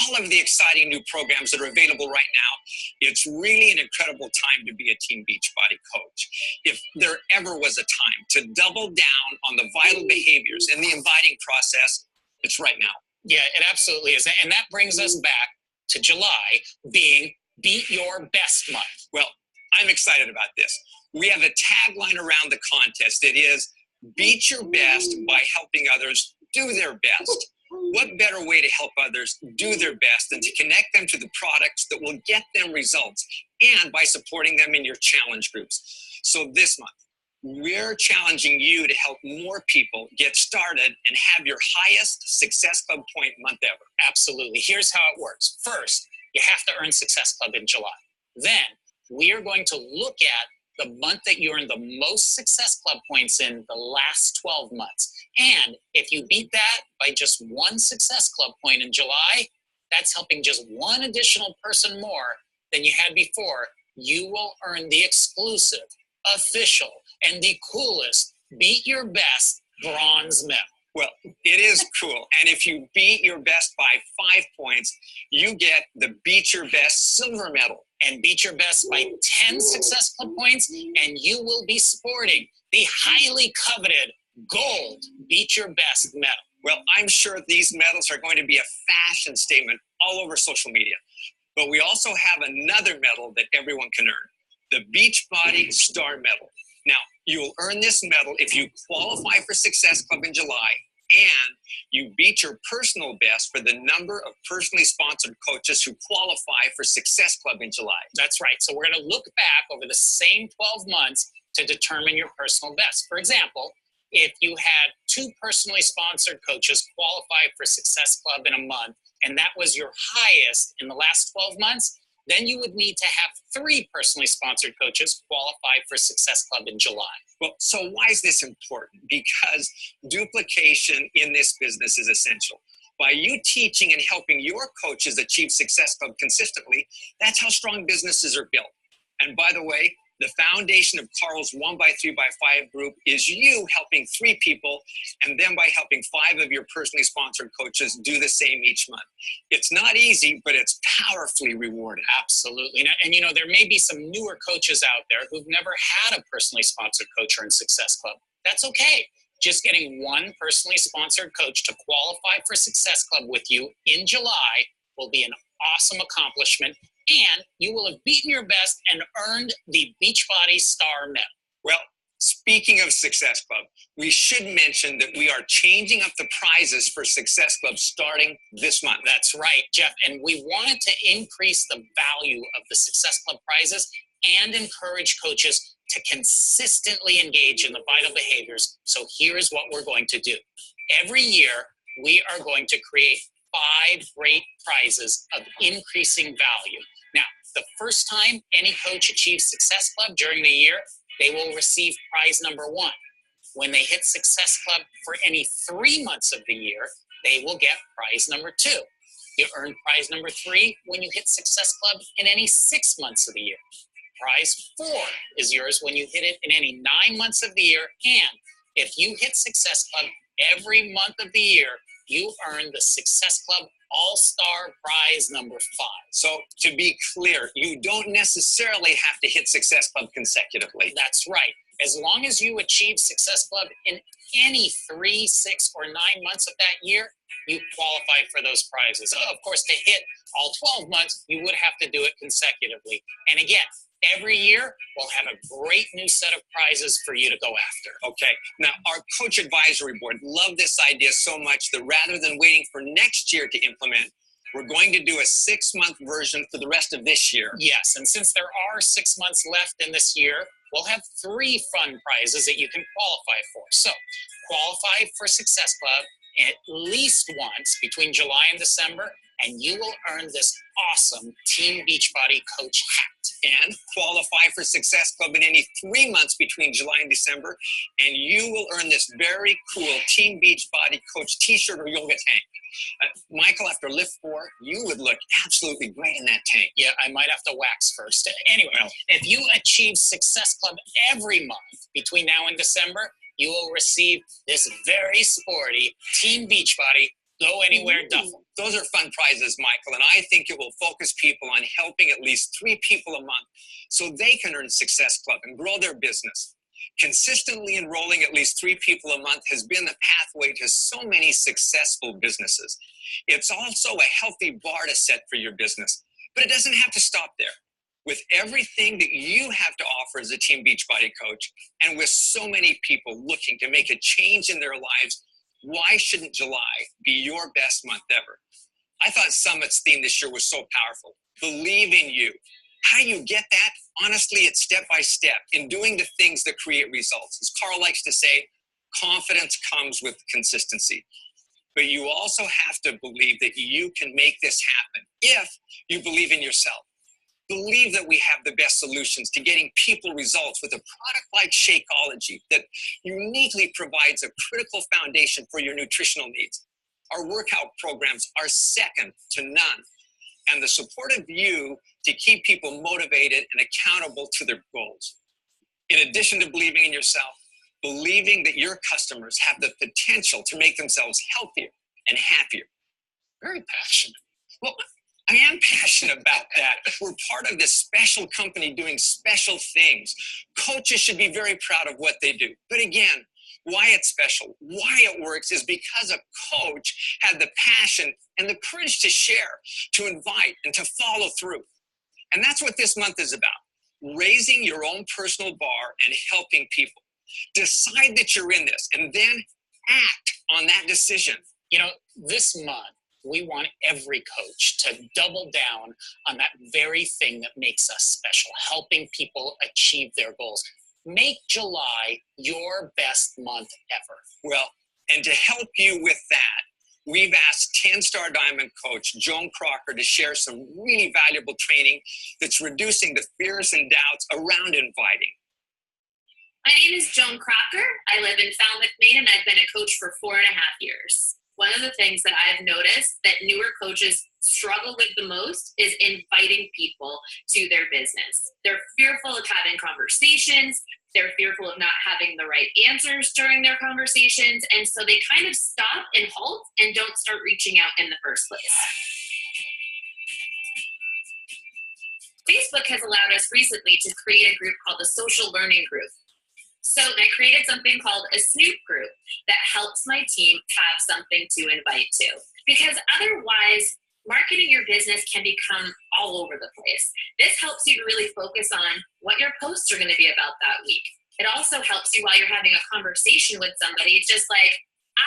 [SPEAKER 7] all of the exciting new programs that are available right now, it's really an incredible time to be a Team Beachbody coach. If there ever was a time to double down on the vital behaviors in the inviting process, it's right now.
[SPEAKER 6] Yeah, it absolutely is. And that brings us back to July being Beat Your Best Month.
[SPEAKER 7] Well, I'm excited about this. We have a tagline around the contest. It is, beat your best by helping others do their best. What better way to help others do their best than to connect them to the products that will get them results, and by supporting them in your challenge groups. So this month, we're challenging you to help more people get started and have your highest Success Club point month ever.
[SPEAKER 6] Absolutely. Here's how it works. First, you have to earn Success Club in July. Then we are going to look at the month that you earned the most Success Club points in the last 12 months. And if you beat that by just one Success Club point in July, that's helping just one additional person more than you had before. You will earn the exclusive, official, and the coolest Beat Your Best bronze medal.
[SPEAKER 7] Well, it is cool. And if you beat your best by 5 points, you get the Beat Your Best silver medal.
[SPEAKER 6] And beat your best by 10 Success Club points, and you will be sporting the highly coveted gold Beat Your Best medal.
[SPEAKER 7] Well, I'm sure these medals are going to be a fashion statement all over social media. But we also have another medal that everyone can earn, the Beachbody Star Medal. Now, you'll earn this medal if you qualify for Success Club in July and you beat your personal best for the number of personally sponsored coaches who qualify for Success Club in July.
[SPEAKER 6] That's right. So we're going to look back over the same 12 months to determine your personal best. For example, if you had 2 personally sponsored coaches qualify for Success Club in a month, and that was your highest in the last 12 months, then you would need to have 3 personally sponsored coaches qualify for Success Club in July.
[SPEAKER 7] Well, so why is this important? Because duplication in this business is essential. By you teaching and helping your coaches achieve Success Club consistently, that's how strong businesses are built. And by the way, the foundation of Carl's 1x3x5 group is you helping 3 people, and then by helping 5 of your personally sponsored coaches do the same each month. It's not easy, but it's powerfully rewarding.
[SPEAKER 6] Absolutely. And there may be some newer coaches out there who've never had a personally sponsored coach or in Success Club. That's okay. Just getting 1 personally sponsored coach to qualify for Success Club with you in July will be an awesome accomplishment, and you will have beaten your best and earned the Beachbody Star Medal.
[SPEAKER 7] Well, speaking of Success Club, we should mention that we are changing up the prizes for Success Club starting this month.
[SPEAKER 6] That's right, Jeff. And we wanted to increase the value of the Success Club prizes and encourage coaches to consistently engage in the vital behaviors. So here's what we're going to do. Every year, we are going to create 5 great prizes of increasing value. Now, the first time any coach achieves Success Club during the year, they will receive prize number 1. When they hit Success Club for any 3 months of the year, they will get prize number 2. You earn prize number 3 when you hit Success Club in any 6 months of the year. Prize 4 is yours when you hit it in any 9 months of the year. And if you hit Success Club every month of the year, you earn the Success Club All-Star Prize number 5.
[SPEAKER 7] So to be clear, you don't necessarily have to hit Success Club consecutively.
[SPEAKER 6] That's right. As long as you achieve Success Club in any 3, 6, or 9 months of that year, you qualify for those prizes. Of course, to hit all 12 months, you would have to do it consecutively. And again, every year, we'll have a great new set of prizes for you to go after.
[SPEAKER 7] Okay. Now, our coach advisory board loved this idea so much that rather than waiting for next year to implement, we're going to do a 6-month version for the rest of this year.
[SPEAKER 6] Yes, and since there are 6 months left in this year, we'll have 3 fun prizes that you can qualify for. So, qualify for Success Club at least once between July and December, and you will earn this awesome Team Beachbody Coach hat.
[SPEAKER 7] And qualify for Success Club in any 3 months between July and December, and you will earn this very cool Team Beachbody Coach t-shirt or yoga tank. Michael, after lift 4, you would look absolutely great in that tank.
[SPEAKER 6] Yeah, I might have to wax first. Anyway, if you achieve Success Club every month between now and December, you will receive this very sporty Team Beachbody Go Anywhere duffel.
[SPEAKER 7] Those are fun prizes, Michael, and I think it will focus people on helping at least 3 people a month so they can earn Success Club and grow their business. Consistently enrolling at least 3 people a month has been the pathway to so many successful businesses. It's also a healthy bar to set for your business, but it doesn't have to stop there. With everything that you have to offer as a Team Beachbody coach, and with so many people looking to make a change in their lives, why shouldn't July be your best month ever? I thought Summit's theme this year was so powerful. Believe in you. How do you get that? Honestly, it's step by step in doing the things that create results. As Carl likes to say, confidence comes with consistency. But you also have to believe that you can make this happen if you believe in yourself. Believe that we have the best solutions to getting people results with a product like Shakeology that uniquely provides a critical foundation for your nutritional needs. Our workout programs are second to none, and the support of you to keep people motivated and accountable to their goals. In addition to believing in yourself, believing that your customers have the potential to make themselves healthier and happier.
[SPEAKER 6] Very passionate.
[SPEAKER 7] Well, I am passionate about that. We're part of this special company doing special things. Coaches should be very proud of what they do. But again, why it's special, why it works is because a coach had the passion and the courage to share, to invite, and to follow through. And that's what this month is about, raising your own personal bar and helping people. Decide that you're in this and then act on that decision.
[SPEAKER 6] You know, this month, we want every coach to double down on that very thing that makes us special, helping people achieve their goals. Make July your best month ever.
[SPEAKER 7] Well, and to help you with that, we've asked 10-star Diamond coach Joan Crocker to share some really valuable training that's reducing the fears and doubts around inviting.
[SPEAKER 10] My name is Joan Crocker. I live in Falmouth, Maine, and I've been a coach for 4.5 years. One of the things that I've noticed that newer coaches struggle with the most is inviting people to their business. They're fearful of having conversations. They're fearful of not having the right answers during their conversations. And so they kind of stop and halt and don't start reaching out in the first place. Facebook has allowed us recently to create a group called the Social Learning Group. So I created something called a Snoop group that helps my team have something to invite to. Because otherwise, marketing your business can become all over the place. This helps you to really focus on what your posts are going to be about that week. It also helps you while you're having a conversation with somebody. It's just like,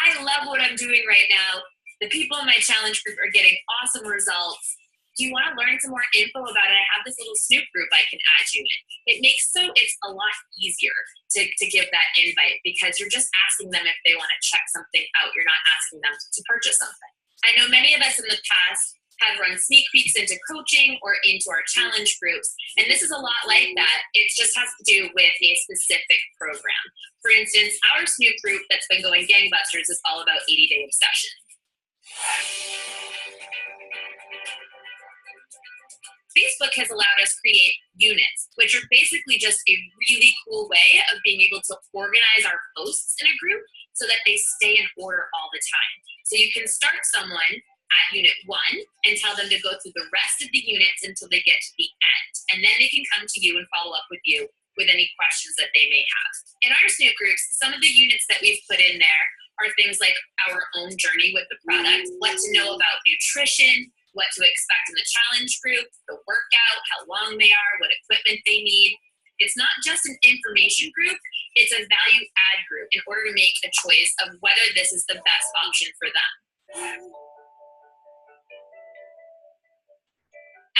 [SPEAKER 10] I love what I'm doing right now. The people in my challenge group are getting awesome results. Do you want to learn some more info about it? I have this little Snoop group I can add you in. It makes it's a lot easier to give that invite because you're just asking them if they want to check something out. You're not asking them to purchase something. I know many of us in the past have run sneak peeks into coaching or into our challenge groups, and this is a lot like that. It just has to do with a specific program. For instance, our Snoop group that's been going gangbusters is all about 80-day obsession. Facebook has allowed us create units, which are basically just a really cool way of being able to organize our posts in a group so that they stay in order all the time. So you can start someone at unit 1 and tell them to go through the rest of the units until they get to the end. And then they can come to you and follow up with you with any questions that they may have. In our Snoop groups, some of the units that we've put in there are things like our own journey with the product, what to know about nutrition, what to expect in the challenge group, the workout, how long they are, what equipment they need. It's not just an information group, it's a value add group in order to make a choice of whether this is the best option for them.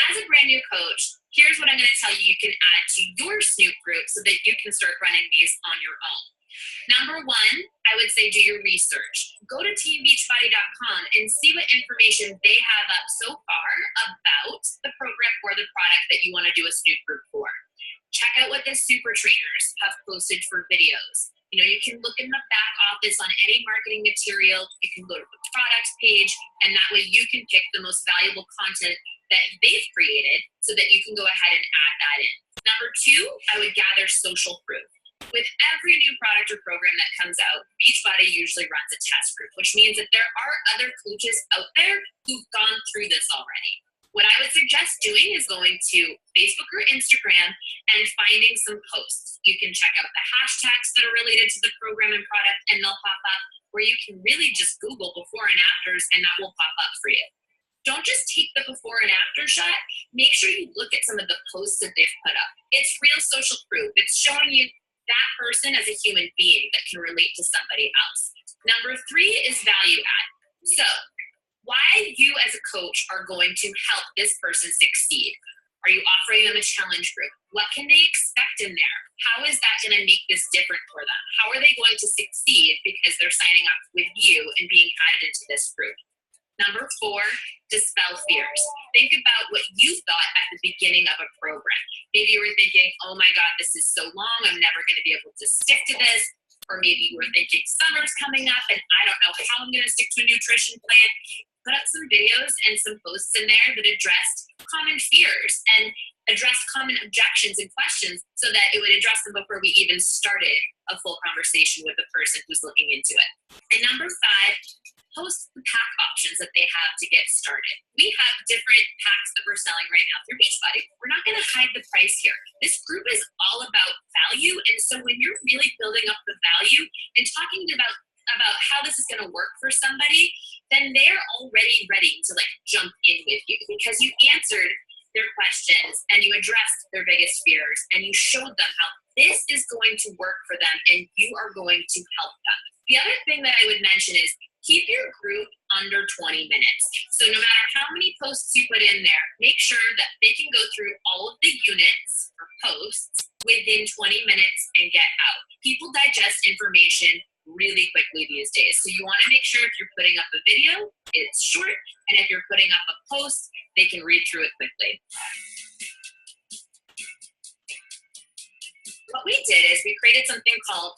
[SPEAKER 10] As a brand new coach, here's what I'm going to tell you you can add to your Snoop group so that you can start running these on your own. Number 1, I would say do your research. go to teambeachbody.com and see what information they have up so far about the program or the product that you want to do a Snoop group for. Check out what the super trainers have posted for videos. You know, you can look in the back office on any marketing material. You can go to the products page, and that way you can pick the most valuable content that they've created so that you can go ahead and add that in. Number 2, I would gather social proof. With every new product or program that comes out, Beachbody usually runs a test group, which means that there are other coaches out there who've gone through this already. What I would suggest doing is going to Facebook or Instagram and finding some posts. You can check out the hashtags that are related to the program and product, and they'll pop up, where you can really just Google before and afters, and that will pop up for you. Don't just take the before and after shot. Make sure you look at some of the posts that they've put up. It's real social proof. It's showing you that person as a human being that can relate to somebody else. Number 3 is value add. So, why you as a coach are going to help this person succeed. Are you offering them a challenge group? What can they expect in there? How is that going to make this different for them? How are they going to succeed because they're signing up with you and being added into this group? Number 4, dispel fears. Think about what you thought at the beginning of a program. Maybe you were thinking, oh my God, this is so long, I'm never going to be able to stick to this. Or maybe you were thinking, summer's coming up and I don't know how I'm going to stick to a nutrition plan. Put up some videos and some posts in there that addressed common fears and addressed common objections and questions so that it would address them before we even started a full conversation with the person who's looking into it. And number 5, post the pack options that they have to get started. We have different packs that we're selling right now through Beachbody. We're not going to hide the price here. This group is all about value, and so when you're really building up the value and talking about how this is going to work for somebody, then they're already ready to like jump in with you because you answered their questions and you addressed their biggest fears and you showed them how this is going to work for them and you are going to help them. The other thing that I would mention is keep your group under 20 minutes. So no matter how many posts you put in there, make sure that they can go through all of the units or posts within 20 minutes and get out. People digest information really quickly these days. So you want to make sure if you're putting up a video, it's short, and if you're putting up a post, they can read through it quickly. What we did is we created something called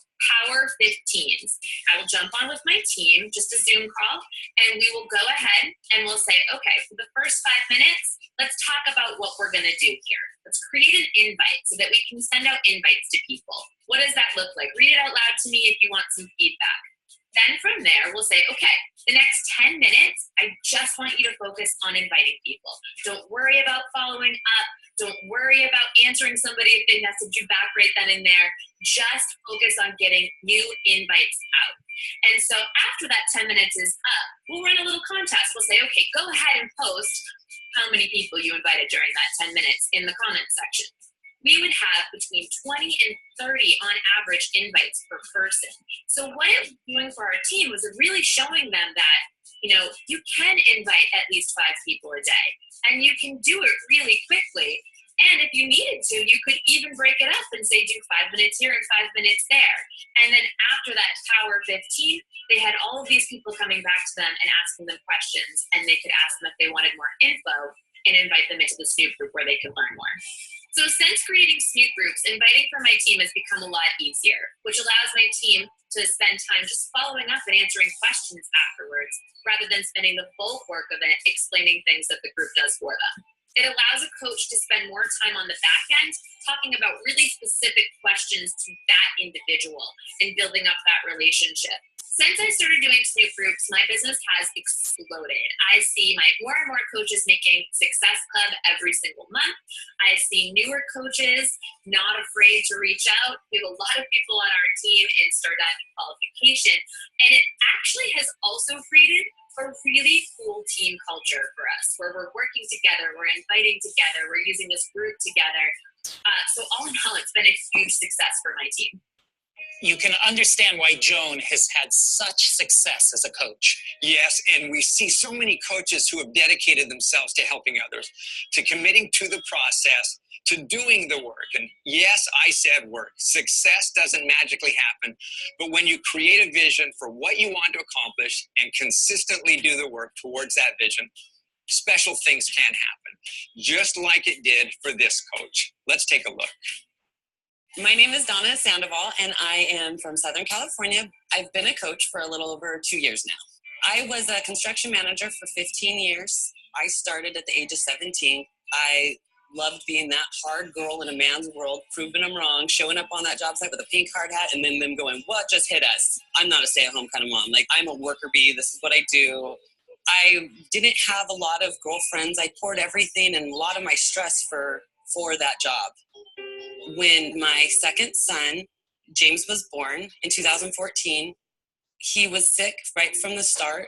[SPEAKER 10] Power 15s. I will jump on with my team, just a Zoom call, and we will go ahead and we'll say, okay, for the first 5 minutes, let's talk about what we're going to do here. Let's create an invite so that we can send out invites to people. What does that look like? Read it out loud to me if you want some feedback. Then from there, we'll say, okay, the next 10 minutes, I just want you to focus on inviting people. Don't worry about following up. Don't worry about answering somebody if they message you back right then and there. Just focus on getting new invites out. And so after that 10 minutes is up, we'll run a little contest. We'll say, okay, go ahead and post how many people you invited during that 10 minutes in the comment section. We would have between 20 and 30 on average invites per person. So what it was doing for our team was really showing them that, you know, you can invite at least 5 people a day and you can do it really quickly. And if you needed to, you could even break it up and say, do 5 minutes here and 5 minutes there. And then after that Power 15, they had all of these people coming back to them and asking them questions, and they could ask them if they wanted more info and invite them into the Snoop group where they could learn more. So since creating Snoop groups, inviting for my team has become a lot easier, which allows my team to spend time just following up and answering questions afterwards, rather than spending the bulk work of it explaining things that the group does for them. It allows a coach to spend more time on the back end talking about really specific questions to that individual and building up that relationship. Since I started doing Snoop groups, my business has exploded. I see more and more coaches making Success Club every single month. I see newer coaches not afraid to reach out. We have a lot of people on our team in Star Diamond Qualification, and it actually has also created a really cool team culture for us, where we're working together, we're inviting together, we're using this group together. So all in all, it's been a huge success for my team.
[SPEAKER 6] you can understand why Joan has had such success as a coach.
[SPEAKER 7] Yes, and we see so many coaches who have dedicated themselves to helping others, to committing to the process, to doing the work. And yes, I said work. Success doesn't magically happen, but when you create a vision for what you want to accomplish and consistently do the work towards that vision, special things can happen, just like it did for this coach. Let's take a look.
[SPEAKER 11] My name is Donna Sandoval, and I am from Southern California. I've been a coach for a little over 2 years now. I was a construction manager for 15 years. I started at the age of 17. I loved being that hard girl in a man's world, proving them wrong, showing up on that job site with a pink hard hat, and then them going, what just hit us? I'm not a stay-at-home kind of mom. Like, I'm a worker bee. This is what I do. I didn't have a lot of girlfriends. I poured everything and a lot of my stress for that job. When my second son, James, was born in 2014, he was sick right from the start.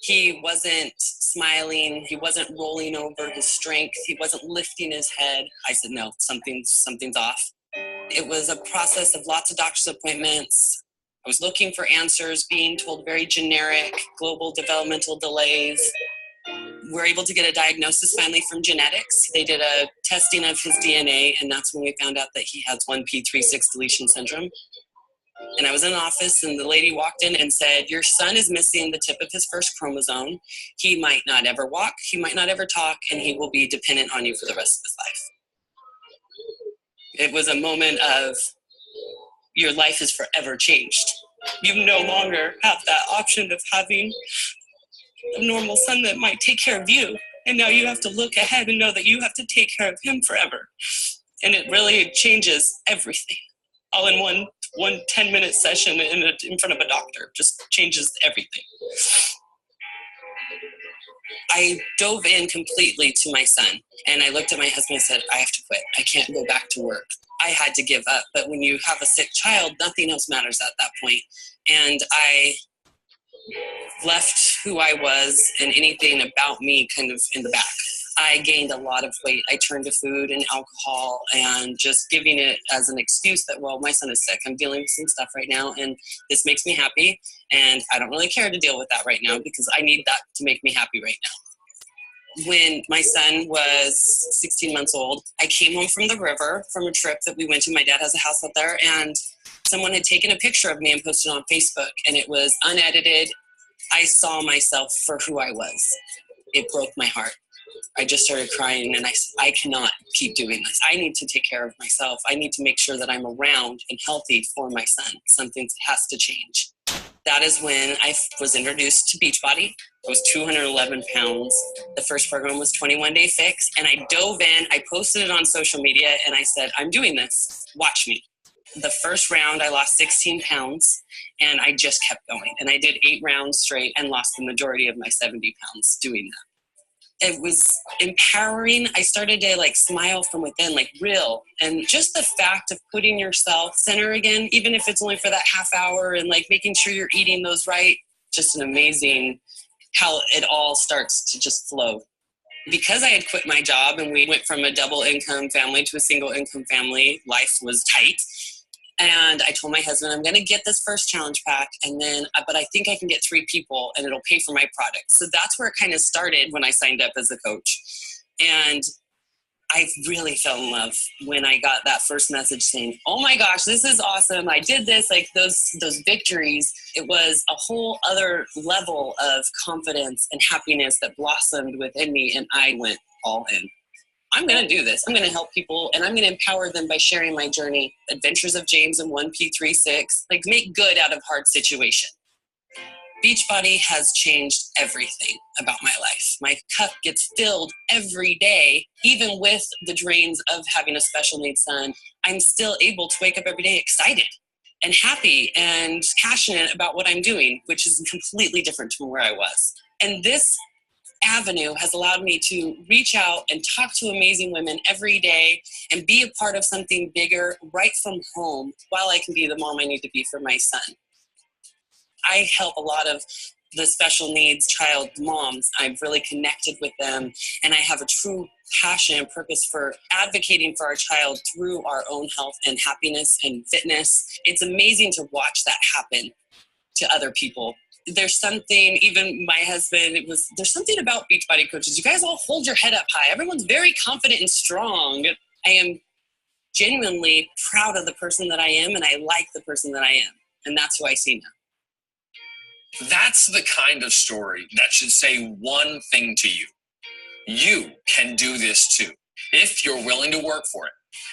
[SPEAKER 11] He wasn't smiling. He wasn't rolling over his strength. He wasn't lifting his head. I said, no, something's off. It was a process of lots of doctor's appointments. I was looking for answers, being told very generic global developmental delays. We're able to get a diagnosis finally from genetics. They did a testing of his DNA, and that's when we found out that he has 1p36 deletion syndrome. And I was in the office, and the lady walked in and said, your son is missing the tip of his first chromosome. He might not ever walk, he might not ever talk, and he will be dependent on you for the rest of his life. It was a moment of, your life is forever changed. You no longer have that option of having a normal son that might take care of you. And now you have to look ahead and know that you have to take care of him forever. And it really changes everything. All in one 10-minute session in front of a doctor. Just changes everything. I dove in completely to my son. And I looked at my husband and said, I have to quit. I can't go back to work. I had to give up. But when you have a sick child, nothing else matters at that point. And I left who I was and anything about me kind of in the back. I gained a lot of weight. I turned to food and alcohol and just giving it as an excuse that, well, my son is sick. I'm dealing with some stuff right now and this makes me happy. And I don't really care to deal with that right now because I need that to make me happy right now. When my son was 16 months old, I came home from the river from a trip that we went to. My dad has a house out there, and someone had taken a picture of me and posted it on Facebook, and it was unedited. I saw myself for who I was. It broke my heart. I just started crying, and I said, I cannot keep doing this. I need to take care of myself. I need to make sure that I'm around and healthy for my son. Something has to change. That is when I was introduced to Beachbody. I was 211 pounds. The first program was 21 Day Fix, and I dove in. I posted it on social media, and I said, I'm doing this. Watch me. The first round, I lost 16 pounds, and I just kept going. And I did 8 rounds straight and lost the majority of my 70 pounds doing that. It was empowering. I started to smile from within, real. And just the fact of putting yourself center again, even if it's only for that half hour and making sure you're eating those right, just an amazing how it all starts to just flow. Because I had quit my job and we went from a double income family to a single income family, life was tight. And I told my husband, I'm going to get this first challenge pack, and then, but I think I can get 3 people and it'll pay for my product. So that's where it kind of started when I signed up as a coach. And I really fell in love when I got that first message saying, oh my gosh, this is awesome. I did this, those victories. It was a whole other level of confidence and happiness that blossomed within me. And I went all in. I'm going to do this. I'm going to help people, and I'm going to empower them by sharing my journey. Adventures of James and 1P36, make good out of hard situation. Beachbody has changed everything about my life. My cup gets filled every day, even with the drains of having a special needs son. I'm still able to wake up every day excited and happy and passionate about what I'm doing, which is completely different from where I was. And this avenue has allowed me to reach out and talk to amazing women every day and be a part of something bigger right from home while I can be the mom I need to be for my son. I help a lot of the special needs child moms. I've really connected with them, and I have a true passion and purpose for advocating for our child through our own health and happiness and fitness. It's amazing to watch that happen to other people. There's something, even my husband, there's something about Beachbody coaches. You guys all hold your head up high. Everyone's very confident and strong. I am genuinely proud of the person that I am, and I like the person that I am. And that's who I see now.
[SPEAKER 7] That's the kind of story that should say one thing to you. You can do this too, if you're willing to work for it.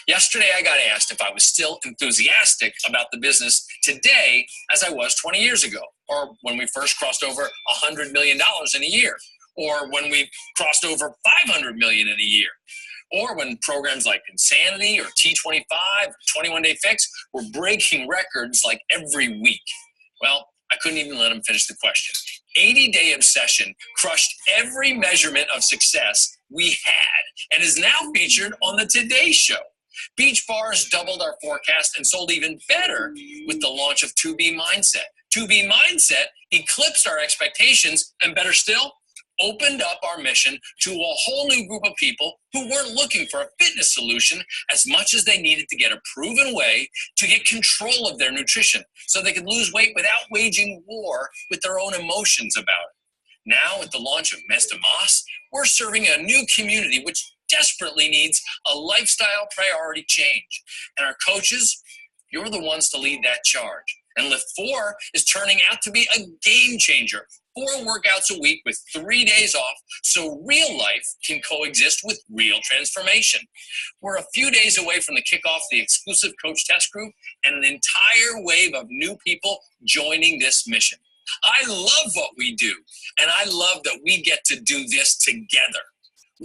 [SPEAKER 7] Yesterday, I got asked if I was still enthusiastic about the business today as I was 20 years ago, or when we first crossed over $100 million in a year, or when we crossed over $500 million in a year, or when programs like Insanity or T25 or 21 Day Fix were breaking records like every week. Well, I couldn't even let him finish the question. 80-Day Obsession crushed every measurement of success we had and is now featured on the Today Show. Beach Bars doubled our forecast and sold even better with the launch of 2B Mindset. 2B Mindset eclipsed our expectations and, better still, opened up our mission to a whole new group of people who weren't looking for a fitness solution as much as they needed to get a proven way to get control of their nutrition so they could lose weight without waging war with their own emotions about it. Now, with the launch of Mes de Mas, we're serving a new community which desperately needs a lifestyle priority change. And our coaches, you're the ones to lead that charge. And Lift 4 is turning out to be a game changer. 4 workouts a week with 3 days off so real life can coexist with real transformation. We're a few days away from the kickoff of the exclusive coach test group and an entire wave of new people joining this mission. I love what we do, and I love that we get to do this together.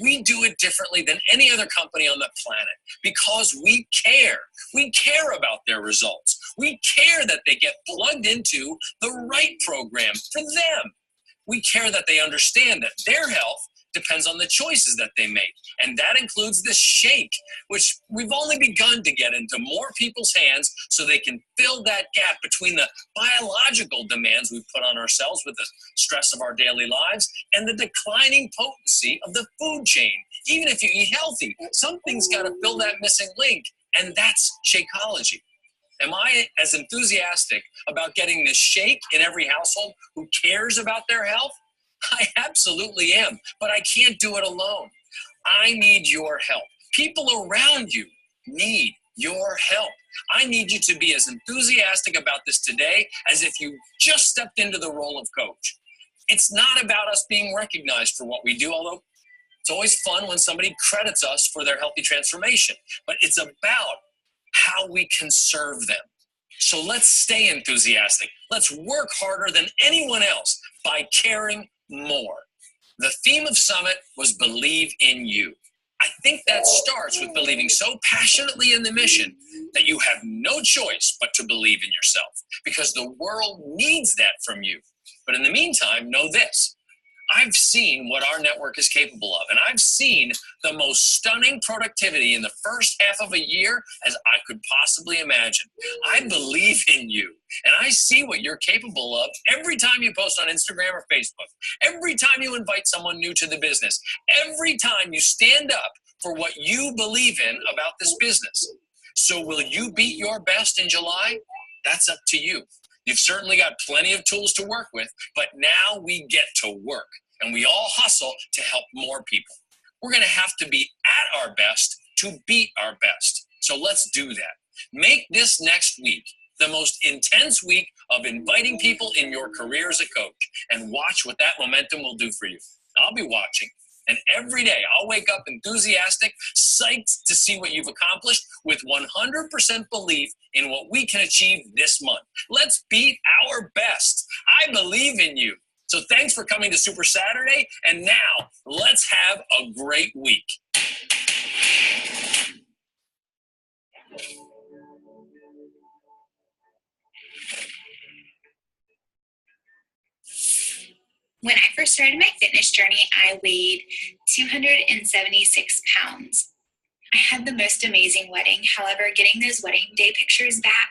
[SPEAKER 7] We do it differently than any other company on the planet because we care. We care about their results. We care that they get plugged into the right program for them. We care that they understand that their health depends on the choices that they make. And that includes the shake, which we've only begun to get into more people's hands so they can fill that gap between the biological demands we put on ourselves with the stress of our daily lives and the declining potency of the food chain. Even if you eat healthy, something's got to fill that missing link, and that's Shakeology. Am I as enthusiastic about getting this shake in every household who cares about their health? I absolutely am, but I can't do it alone. I need your help. People around you need your help. I need you to be as enthusiastic about this today as if you just stepped into the role of coach. It's not about us being recognized for what we do, although it's always fun when somebody credits us for their healthy transformation, but it's about how we can serve them. So let's stay enthusiastic. Let's work harder than anyone else by caring more. The theme of Summit was Believe in You. I think that starts with believing so passionately in the mission that you have no choice but to believe in yourself, because the world needs that from you. But in the meantime, know this. I've seen what our network is capable of, and I've seen the most stunning productivity in the first half of a year as I could possibly imagine. I believe in you, and I see what you're capable of every time you post on Instagram or Facebook, every time you invite someone new to the business, every time you stand up for what you believe in about this business. So will you beat your best in July? That's up to you. You've certainly got plenty of tools to work with, but now we get to work, and we all hustle to help more people. We're going to have to be at our best to beat our best. So let's do that. Make this next week the most intense week of inviting people in your career as a coach, and watch what that momentum will do for you. I'll be watching. And every day I'll wake up enthusiastic, psyched to see what you've accomplished with 100% belief in what we can achieve this month. Let's beat our best. I believe in you. So thanks for coming to Super Saturday. And now let's have a great week.
[SPEAKER 5] When I first started my fitness journey, I weighed 276 pounds. I had the most amazing wedding. However, getting those wedding day pictures back,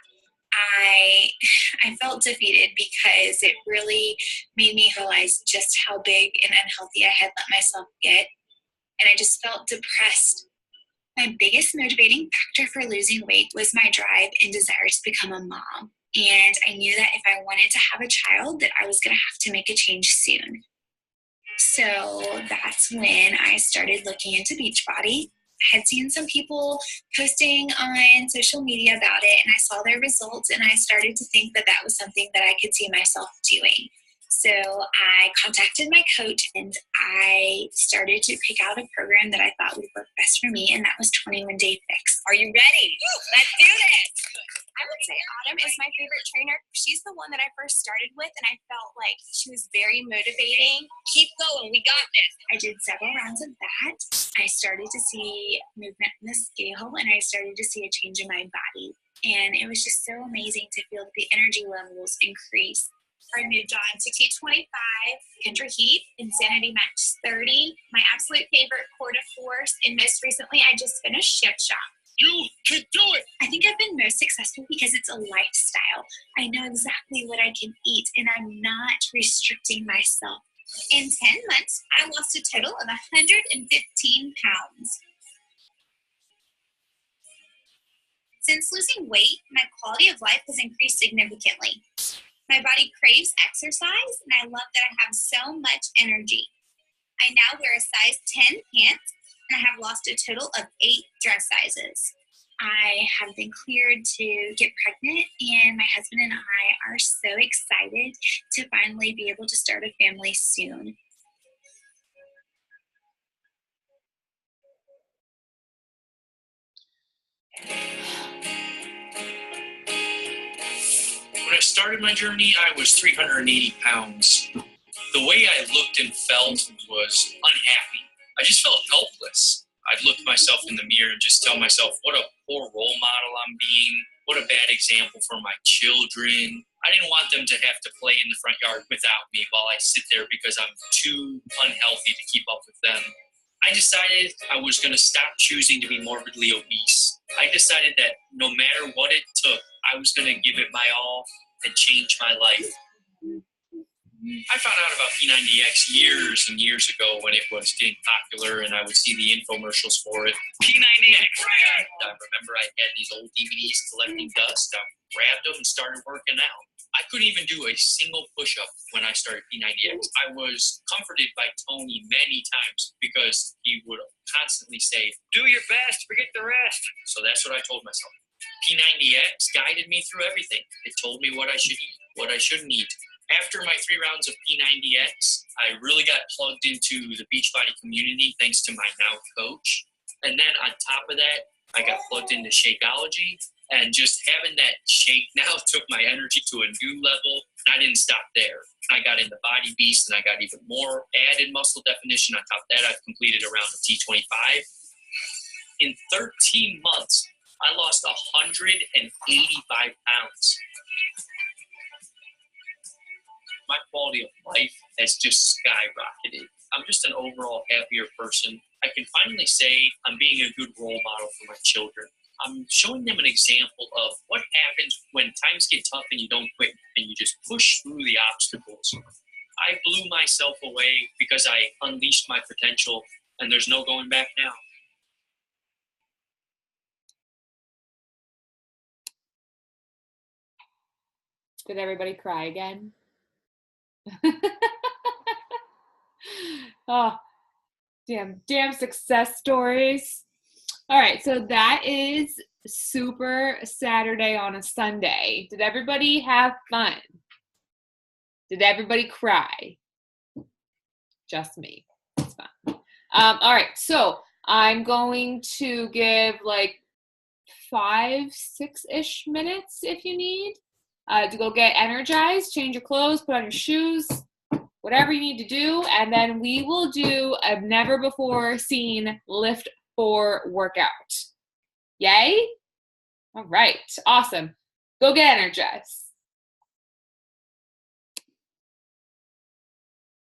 [SPEAKER 5] I felt defeated because it really made me realize just how big and unhealthy I had let myself get. And I just felt depressed. My biggest motivating factor for losing weight was my drive and desire to become a mom. And I knew that if I wanted to have a child, that I was going to have to make a change soon. So that's when I started looking into Beachbody. I had seen some people posting on social media about it, and I saw their results, and I started to think that that was something that I could see myself doing. So I contacted my coach, and I started to pick out a program that I thought would work best for me, and that was 21 Day Fix.
[SPEAKER 4] Are you ready? Let's do this.
[SPEAKER 12] I would say Autumn is my favorite trainer. She's the one that I first started with, and I felt like she was very motivating.
[SPEAKER 4] Keep going. We got this.
[SPEAKER 5] I did several rounds of that. I started to see movement in the scale, and I started to see a change in my body. And it was just so amazing to feel the energy levels increase. I moved on to T25, Kendra Heat, Insanity Max 30, my absolute favorite Core de Force, and most recently I just finished Shift Shop.
[SPEAKER 8] You can do it!
[SPEAKER 5] I think I've been most successful because it's a lifestyle. I know exactly what I can eat, and I'm not restricting myself. In 10 months, I lost a total of 115 pounds. Since losing weight, my quality of life has increased significantly. My body craves exercise, and I love that I have so much energy. I now wear a size 10 pants, and I have lost a total of 8 dress sizes. I have been cleared to get pregnant, and my husband and I are so excited to finally be able to start a family soon.
[SPEAKER 13] When I started my journey, I was 380 pounds. The way I looked and felt was unhappy. I just felt helpless. I'd look myself in the mirror and just tell myself what a poor role model I'm being, what a bad example for my children. I didn't want them to have to play in the front yard without me while I sit there because I'm too unhealthy to keep up with them. I decided I was going to stop choosing to be morbidly obese. I decided that no matter what it took, I was going to give it my all and change my life. I found out about P90X years and years ago when it was getting popular and I would see the infomercials for it. P90X! I remember I had these old DVDs collecting dust. I grabbed them and started working out. I couldn't even do a single push-up when I started P90X. I was comforted by Tony many times because he would constantly say, do your best, forget the rest. So that's what I told myself. P90X guided me through everything. It told me what I should eat, what I shouldn't eat. After my 3 rounds of P90X, I really got plugged into the Beachbody community thanks to my now coach. And then on top of that, I got plugged into Shakeology. And just having that shake now took my energy to a new level. And I didn't stop there. I got into Body Beast and I got even more added muscle definition. On top of that, I've completed a round of T25. In 13 months, I lost 185 pounds. My quality of life has just skyrocketed. I'm just an overall happier person. I can finally say I'm being a good role model for my children. I'm showing them an example of what happens when times get tough and you don't quit and you just push through the obstacles. I blew myself away because I unleashed my potential and there's no going back now.
[SPEAKER 1] Did everybody cry again? Oh, damn success stories. All right, so that is Super Saturday on a Sunday. Did everybody have fun? Did everybody cry? Just me. It's fun. All right, so I'm going to give like 5-6-ish minutes if you need to go get energized, change your clothes, put on your shoes, whatever you need to do, and then we will do a never before seen lift 4 workout. Yay? All right, awesome. Go get energized.